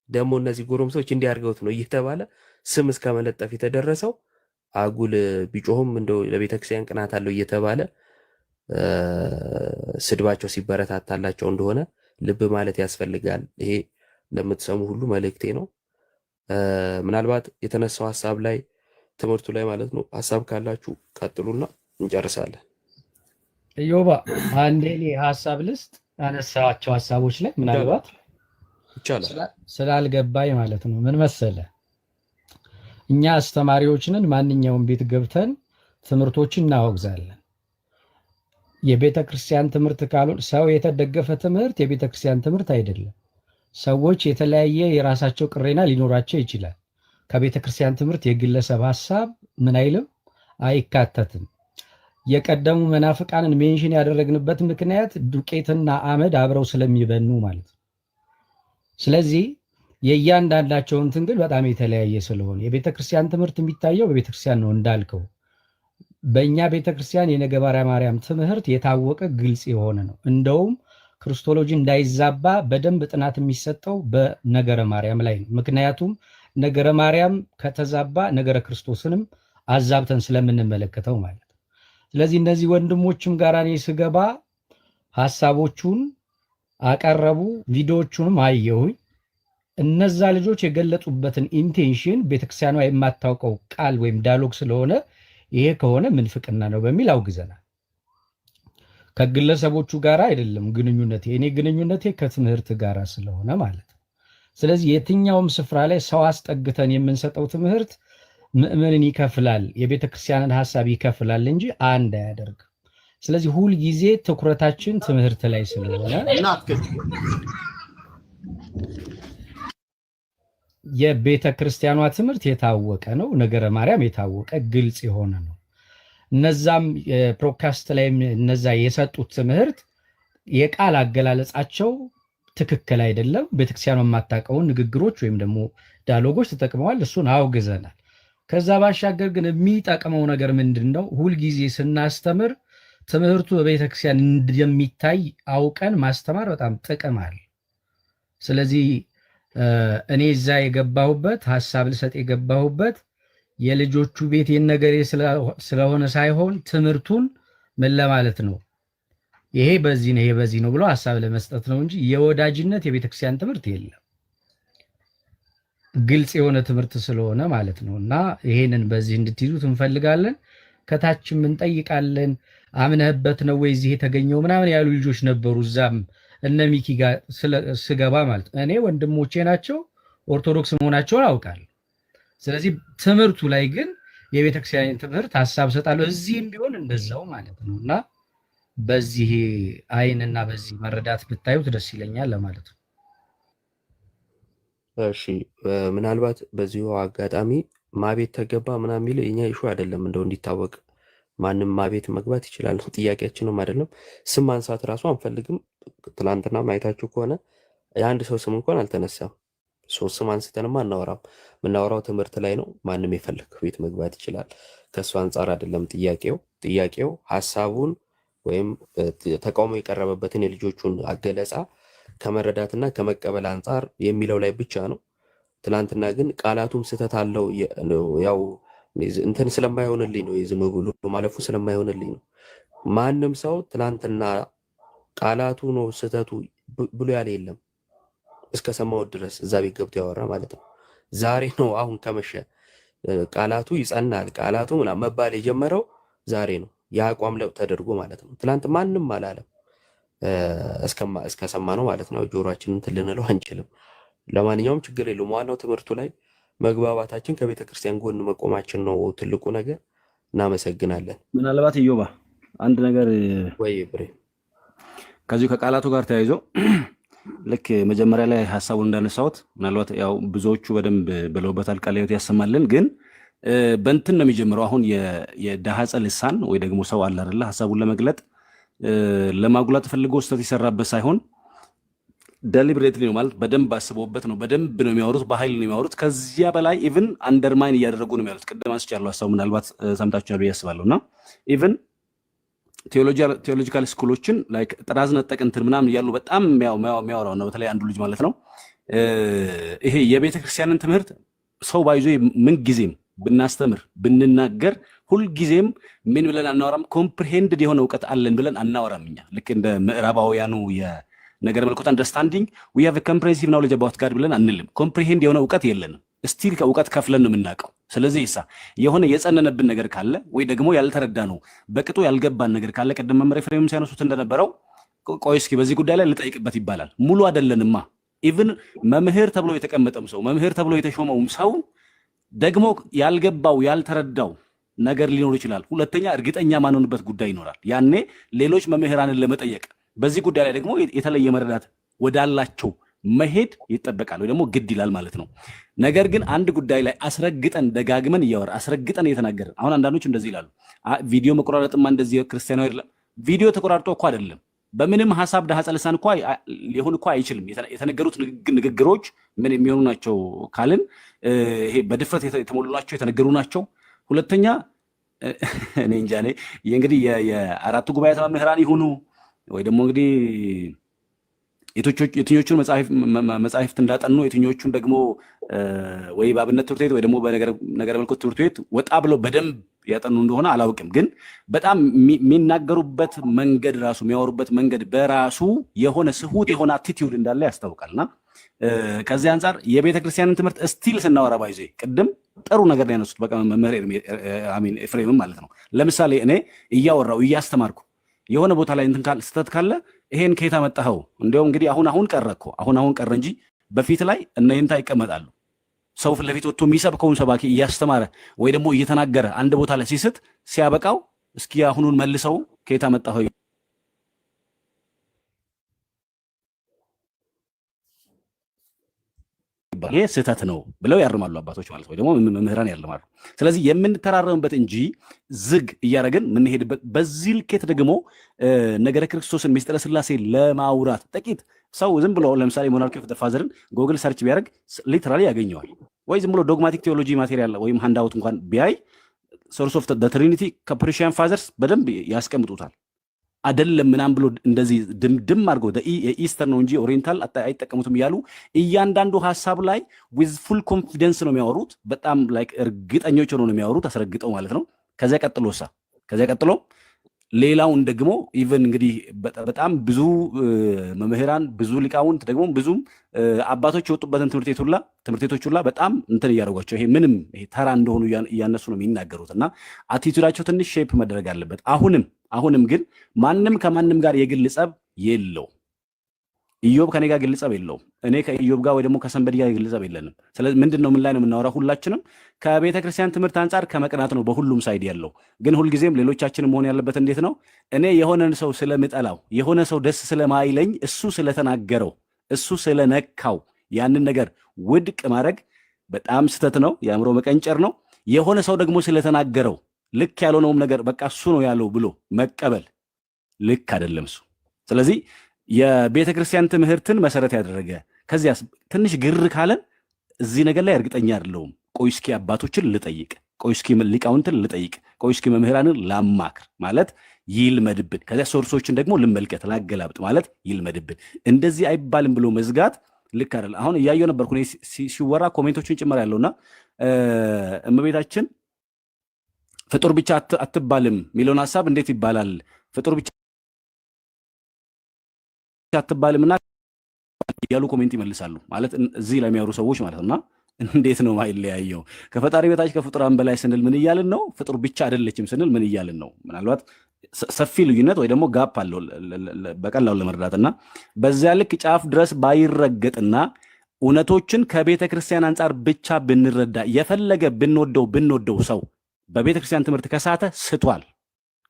ደግሞ እነዚህ ጎረምሶች እንዲያርገውት ነው እየተባለ ስም እስከ መለጠፍ የተደረሰው አጉል ቢጮህም እንደው ለቤተ ክርስቲያን ቅናት አለው እየተባለ ስድባቸው ሲበረታታላቸው እንደሆነ ልብ ማለት ያስፈልጋል። ይሄ ለምትሰሙ ሁሉ መልእክቴ ነው። ምናልባት የተነሳው ሀሳብ ላይ ትምህርቱ ላይ ማለት ነው ሀሳብ ካላችሁ ቀጥሉና እንጨርሳለን። ኢዮባ አንዴ እኔ ሀሳብ ልስጥ ያነሳቸው ሀሳቦች ላይ ምናልባት ይቻላል ስላልገባኝ ማለት ነው። ምን መሰለ እኛ አስተማሪዎች ነን። ማንኛውም ቤት ገብተን ትምህርቶችን እናወግዛለን። የቤተ ክርስቲያን ትምህርት ካልሆነ ሰው የተደገፈ ትምህርት የቤተ ክርስቲያን ትምህርት አይደለም። ሰዎች የተለያየ የራሳቸው ቅሬና ሊኖራቸው ይችላል። ከቤተ ክርስቲያን ትምህርት የግለሰብ ሀሳብ ምን አይልም አይካተትም። የቀደሙ መናፍቃንን ሜንሽን ያደረግንበት ምክንያት ዱቄትና አመድ አብረው ስለሚበኑ ማለት ነው። ስለዚህ የእያንዳንዳቸው እንትን ግን በጣም የተለያየ ስለሆነ የቤተ ክርስቲያን ትምህርት የሚታየው በቤተ ክርስቲያን ነው እንዳልከው። በእኛ ቤተ ክርስቲያን የነገረ ማርያም ትምህርት የታወቀ ግልጽ የሆነ ነው። እንደውም ክርስቶሎጂ እንዳይዛባ በደንብ ጥናት የሚሰጠው በነገረ ማርያም ላይ ነው። ምክንያቱም ነገረ ማርያም ከተዛባ ነገረ ክርስቶስንም አዛብተን ስለምንመለከተው ማለት ነው። ስለዚህ እነዚህ ወንድሞችም ጋር እኔ ስገባ ሀሳቦቹን አቀረቡ፣ ቪዲዮዎቹንም አየሁኝ። እነዛ ልጆች የገለጹበትን ኢንቴንሽን ቤተክርስቲያኗ የማታውቀው ቃል ወይም ዳያሎግ ስለሆነ ይሄ ከሆነ ምንፍቅና ነው በሚል አውግዘናል። ከግለሰቦቹ ጋር አይደለም ግንኙነቴ፣ እኔ ግንኙነቴ ከትምህርት ጋር ስለሆነ ማለት ነው። ስለዚህ የትኛውም ስፍራ ላይ ሰው አስጠግተን የምንሰጠው ትምህርት ምእመንን ይከፍላል፣ የቤተ ክርስቲያንን ሀሳብ ይከፍላል እንጂ አንድ አያደርግም። ስለዚህ ሁል ጊዜ ትኩረታችን ትምህርት ላይ ስለሆነ የቤተ ክርስቲያኗ ትምህርት የታወቀ ነው። ነገረ ማርያም የታወቀ ግልጽ የሆነ ነው። እነዛም ፕሮድካስት ላይ እነዛ የሰጡት ትምህርት የቃል አገላለጻቸው ትክክል አይደለም። ቤተክርስቲያኗ የማታውቀውን ንግግሮች ወይም ደግሞ ዳያሎጎች ተጠቅመዋል። እሱን አውግዘናል። ከዛ ባሻገር ግን የሚጠቅመው ነገር ምንድን ነው? ሁልጊዜ ስናስተምር ትምህርቱ በቤተክርስቲያን እንደሚታይ አውቀን ማስተማር በጣም ጥቅም አለ። ስለዚህ እኔ እዛ የገባሁበት ሀሳብ ልሰጥ የገባሁበት የልጆቹ ቤት የነገሬ ስለሆነ ሳይሆን ትምህርቱን ምን ለማለት ነው፣ ይሄ በዚህ ነው ይሄ በዚህ ነው ብሎ ሀሳብ ለመስጠት ነው እንጂ የወዳጅነት የቤተክርስቲያን ትምህርት የለም። ግልጽ የሆነ ትምህርት ስለሆነ ማለት ነው። እና ይሄንን በዚህ እንድትይዙት እንፈልጋለን። ከታችም እንጠይቃለን። አምነህበት ነው ወይ እዚህ የተገኘው ምናምን ያሉ ልጆች ነበሩ። እዛም እነ ሚኪ ጋር ስገባ ማለት እኔ ወንድሞቼ ናቸው፣ ኦርቶዶክስ መሆናቸውን አውቃለሁ። ስለዚህ ትምህርቱ ላይ ግን የቤተክርስቲያን ትምህርት ሀሳብ ሰጣለሁ። እዚህም ቢሆን እንደዛው ማለት ነው። እና በዚህ አይንና በዚህ መረዳት ብታዩት ደስ ይለኛል ለማለት ነው። እሺ ምናልባት በዚሁ አጋጣሚ ማቤት ተገባ ምናምን የሚለው የኛ ኢሹ አይደለም። እንደው እንዲታወቅ ማንም ማቤት መግባት ይችላል፣ ጥያቄያችንም አይደለም። ስም ማንሳት ራሱ አንፈልግም። ትላንትና ማየታችሁ ከሆነ የአንድ ሰው ስም እንኳን አልተነሳም። ሶስት ስም አንስተንም አናወራም። የምናወራው ትምህርት ላይ ነው። ማንም የፈለግ ቤት መግባት ይችላል። ከእሱ አንጻር አይደለም ጥያቄው ሀሳቡን ወይም ተቃውሞ የቀረበበትን የልጆቹን አገለጻ ከመረዳትና ከመቀበል አንጻር የሚለው ላይ ብቻ ነው። ትላንትና ግን ቃላቱም ስህተት አለው። ያው እንትን ስለማይሆንልኝ ነው፣ የዝም ብሎ ማለፉ ስለማይሆንልኝ ነው። ማንም ሰው ትላንትና ቃላቱ ነው ስህተቱ ብሎ ያለ የለም እስከ ሰማሁት ድረስ እዛ ቤት ገብቶ ያወራ ማለት ነው። ዛሬ ነው አሁን ከመሸ ቃላቱ ይጸናል ቃላቱ ምናምን መባል የጀመረው ዛሬ ነው፣ የአቋም ለውጥ ተደርጎ ማለት ነው። ትላንት ማንም አላለም እስከሰማ ነው ማለት ነው። ጆሮአችንን እንትን ልንለው አንችልም። ለማንኛውም ችግር የለውም። ዋናው ትምህርቱ ላይ መግባባታችን ከቤተ ክርስቲያን ጎን መቆማችን ነው ትልቁ ነገር። እናመሰግናለን። ምናልባት ኢዮባ አንድ ነገር ወይ ብሬ ከዚሁ ከቃላቱ ጋር ተያይዞ ልክ መጀመሪያ ላይ ሐሳቡን እንዳነሳሁት ምናልባት ያው ብዙዎቹ በደንብ ብለውበታል፣ ቃለ ሕይወት ያሰማልን። ግን በእንትን ነው የሚጀምረው። አሁን የዳሃጸ ልሳን ወይ ደግሞ ሰው አለ አይደለ ሐሳቡን ለመግለጥ ለማጉላት ፈልጎ ስህተት የሰራበት ሳይሆን ዴሊብሬትሊ ነው ማለት በደንብ አስበውበት ነው። በደንብ ነው የሚያወሩት፣ በኃይል ነው የሚያወሩት። ከዚያ በላይ ኢቭን አንደርማይን እያደረጉ ነው የሚያሉት። ቅድም አንስቻለሁ ሐሳቡ ምናልባት ሰምታችኋል ብዬ አስባለሁ። እና ኢቭን ቴዎሎጂካል ስኩሎችን ላይክ ጥራዝ ነጠቅ እንትን ምናምን እያሉ በጣም የሚያወራው ነው። በተለይ አንዱ ልጅ ማለት ነው ይሄ የቤተ ክርስቲያንን ትምህርት ሰው ባይዞ ምን ጊዜም ብናስተምር ብንናገር ሁልጊዜም ምን ብለን አናወራም፣ ኮምፕሪሄንድድ የሆነ እውቀት አለን ብለን አናወራም። እኛ ልክ እንደ ምዕራባውያኑ የነገር መልኮት አንደርስታንዲንግ ዊ ሃቭ a comprehensive knowledge about God ብለን አንልም። ኮምፕሪሄንድ የሆነ እውቀት የለንም። ስቲል ከእውቀት ከፍለን ነው የምናውቀው። ስለዚህ የሆነ የጸነነብን ነገር ካለ ወይ ደግሞ ያልተረዳ ነው በቅጡ ያልገባን ነገር ካለ ቅድም መምህር ኤፍሬም ሲያነሱት እንደነበረው ቆይ እስኪ በዚህ ጉዳይ ላይ ልጠይቅበት ይባላል። ሙሉ አይደለንማ። ኢቭን መምህር ተብሎ የተቀመጠም ሰው መምህር ተብሎ የተሾመውም ሰው ደግሞ ያልገባው ያልተረዳው ነገር ሊኖር ይችላል። ሁለተኛ እርግጠኛ ማንሆንበት ጉዳይ ይኖራል። ያኔ ሌሎች መምህራንን ለመጠየቅ በዚህ ጉዳይ ላይ ደግሞ የተለየ መረዳት ወዳላቸው መሄድ ይጠበቃል ወይ ደግሞ ግድ ይላል ማለት ነው። ነገር ግን አንድ ጉዳይ ላይ አስረግጠን ደጋግመን እያወራ አስረግጠን እየተናገርን አሁን አንዳንዶች እንደዚህ ይላሉ፣ ቪዲዮ መቆራረጥማ እንደዚህ ክርስቲያናዊ አይደለም። ቪዲዮ ተቆራርጦ እኮ አይደለም በምንም ሐሳብ ዳሃጸ ልሳን እኮ ሊሆን እኮ አይችልም። የተነገሩት ንግግሮች ምን የሚሆኑ ናቸው ካልን ይሄ በድፍረት የተሞሉ ናቸው፣ የተነገሩ ናቸው። ሁለተኛ እኔ እንጃ እንግዲህ የአራቱ ጉባኤያት መምህራን ይሁኑ ወይ ደግሞ እንግዲህ የትኞቹን መጻሕፍት እንዳጠኑ የትኞቹን ደግሞ ወይ በአብነት ትምህርት ቤት ወይ ደግሞ በነገረ መልኮት ትምህርት ቤት ወጣ ብለው በደንብ ያጠኑ እንደሆነ አላውቅም። ግን በጣም የሚናገሩበት መንገድ ራሱ የሚያወሩበት መንገድ በራሱ የሆነ ስሁት የሆነ አቲቲዩድ እንዳለ ያስታውቃልና ከዚህ አንጻር የቤተ ክርስቲያንን ትምህርት ስቲል ስናወራ ባይዜ ቅድም ጥሩ ነገር ነው ያነሱት። በቃ መምህር ኤፍሬምም ማለት ነው። ለምሳሌ እኔ እያወራው እያስተማርኩ የሆነ ቦታ ላይ እንትን ስህተት ካለ ይሄን ከየት አመጣኸው? እንዲያውም እንግዲህ አሁን ቀረ እኮ አሁን ቀረ እንጂ በፊት ላይ እነይንታ ይቀመጣሉ። ሰው ፊት ለፊት ወጥቶ የሚሰብከውን ሰባኪ እያስተማረ ወይ ደግሞ እየተናገረ አንድ ቦታ ላይ ሲስት ሲያበቃው እስኪ አሁኑን መልሰው ከየት አመጣኸው ይሄ ስህተት ነው ብለው ያርማሉ አባቶች ማለት ወይ ደግሞ መምህራን ያርማሉ። ስለዚህ የምንተራረምበት እንጂ ዝግ እያደረግን የምንሄድበት በዚህ ልኬት ደግሞ ነገረ ክርስቶስን ምስጢረ ሥላሴ ለማውራት ጥቂት ሰው ዝም ብሎ ለምሳሌ ሞናርኪ ኦፍ ዘ ፋዘርን ጎግል ሰርች ቢያደርግ ሊተራሊ ያገኘዋል። ወይ ዝም ብሎ ዶግማቲክ ቴዎሎጂ ማቴሪያል ወይም ሃንዳውት እንኳን ቢያይ ሶርስ ኦፍ ዘ ትሪኒቲ ከፕሪሺያን ፋዘርስ በደንብ ያስቀምጡታል። አይደለም ምናምን ብሎ እንደዚህ ድምድም አድርገው የኢስተር ነው እንጂ ኦሪየንታል አይጠቀሙትም እያሉ እያንዳንዱ ሀሳብ ላይ ዊዝ ፉል ኮንፊደንስ ነው የሚያወሩት። በጣም ላይክ እርግጠኞች ሆነው ነው የሚያወሩት አስረግጠው ማለት ነው። ከዚያ ቀጥሎ ሌላውን ደግሞ ኢቨን እንግዲህ በጣም ብዙ መምህራን ብዙ ሊቃውንት ደግሞ ብዙም አባቶች የወጡበትን ትምህርት ቤቶች ሁላ በጣም እንትን እያደረጓቸው ይሄ ምንም ይሄ ተራ እንደሆኑ እያነሱ ነው የሚናገሩት እና አቲቱዳቸው ትንሽ ሼፕ መደረግ አለበት። አሁንም ግን ማንም ከማንም ጋር የግል ጸብ የለው። ኢዮብ ከኔ ጋር ግል ጸብ የለውም። እኔ ከኢዮብ ጋር ወይ ደግሞ ከሰንበዲ ጋር ግል ጸብ የለንም። ስለዚህ ምንድነው ምን ላይ ነው የምናወራው? ሁላችንም ከቤተ ክርስቲያን ትምህርት አንጻር ከመቅናት ነው በሁሉም ሳይድ ያለው። ግን ሁልጊዜም ሌሎቻችንም መሆን ያለበት እንዴት ነው? እኔ የሆነን ሰው ስለምጠላው የሆነ ሰው ደስ ስለማይለኝ እሱ ስለተናገረው እሱ ስለነካው ያንን ነገር ውድቅ ማድረግ በጣም ስተት ነው፣ የአእምሮ መቀንጨር ነው። የሆነ ሰው ደግሞ ስለተናገረው ልክ ያልሆነውም ነገር በቃ እሱ ነው ያለው ብሎ መቀበል ልክ አይደለም እሱ። ስለዚህ የቤተ ክርስቲያን ትምህርትን መሰረት ያደረገ ከዚያ ትንሽ ግር ካለን እዚህ ነገር ላይ እርግጠኛ አይደለሁም። ቆይ እስኪ አባቶችን ልጠይቅ፣ ቆይ እስኪ ሊቃውንትን ልጠይቅ፣ ቆይ እስኪ መምህራንን ላማክር ማለት ይልመድብን። ከዚያ ሶርሶችን ደግሞ ልመልከት ላገላብጥ ማለት ይልመድብን። እንደዚህ አይባልም ብሎ መዝጋት ልክ አይደለም። አሁን እያየሁ ነበርኩ ሲወራ ኮሜንቶችን ጭምር ያለውና እመቤታችን ፍጡር ብቻ አትባልም የሚለውን ሐሳብ እንዴት ይባላል? ፍጡር ብቻ አትባልምና ያሉ ኮሜንት ይመልሳሉ ማለት እዚህ ላይ የሚያወሩ ሰዎች ማለት ነውና እንዴት ነው ማይለያየው? ከፈጣሪ በታች ከፍጡራን በላይ ስንል ምን እያልን ነው? ፍጡር ብቻ አይደለችም ስንል ምን እያልን ነው? ምናልባት ሰፊ ልዩነት ወይ ደግሞ ጋፕ አለው በቀላሉ ለመረዳትና በዚያ ልክ ጫፍ ድረስ ባይረገጥና እውነቶችን ከቤተ ክርስቲያን አንጻር ብቻ ብንረዳ የፈለገ ብንወደው ሰው በቤተ ክርስቲያን ትምህርት ከሳተ ስቷል።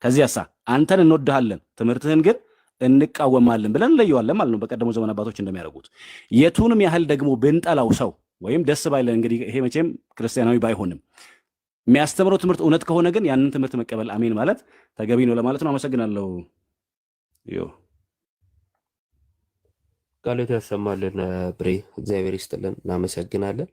ከዚያሳ አንተን እንወድሃለን ትምህርትህን ግን እንቃወማለን ብለን እንለየዋለን ማለት ነው። በቀደሙ ዘመን አባቶች እንደሚያደርጉት የቱንም ያህል ደግሞ ብንጠላው ሰው ወይም ደስ ባይለን እንግዲህ ይሄ መቼም ክርስቲያናዊ ባይሆንም የሚያስተምረው ትምህርት እውነት ከሆነ ግን ያንን ትምህርት መቀበል አሜን ማለት ተገቢ ነው ለማለት ነው። አመሰግናለሁ። ቃሎት ያሰማልን ብሬ፣ እግዚአብሔር ይስጥልን። እናመሰግናለን።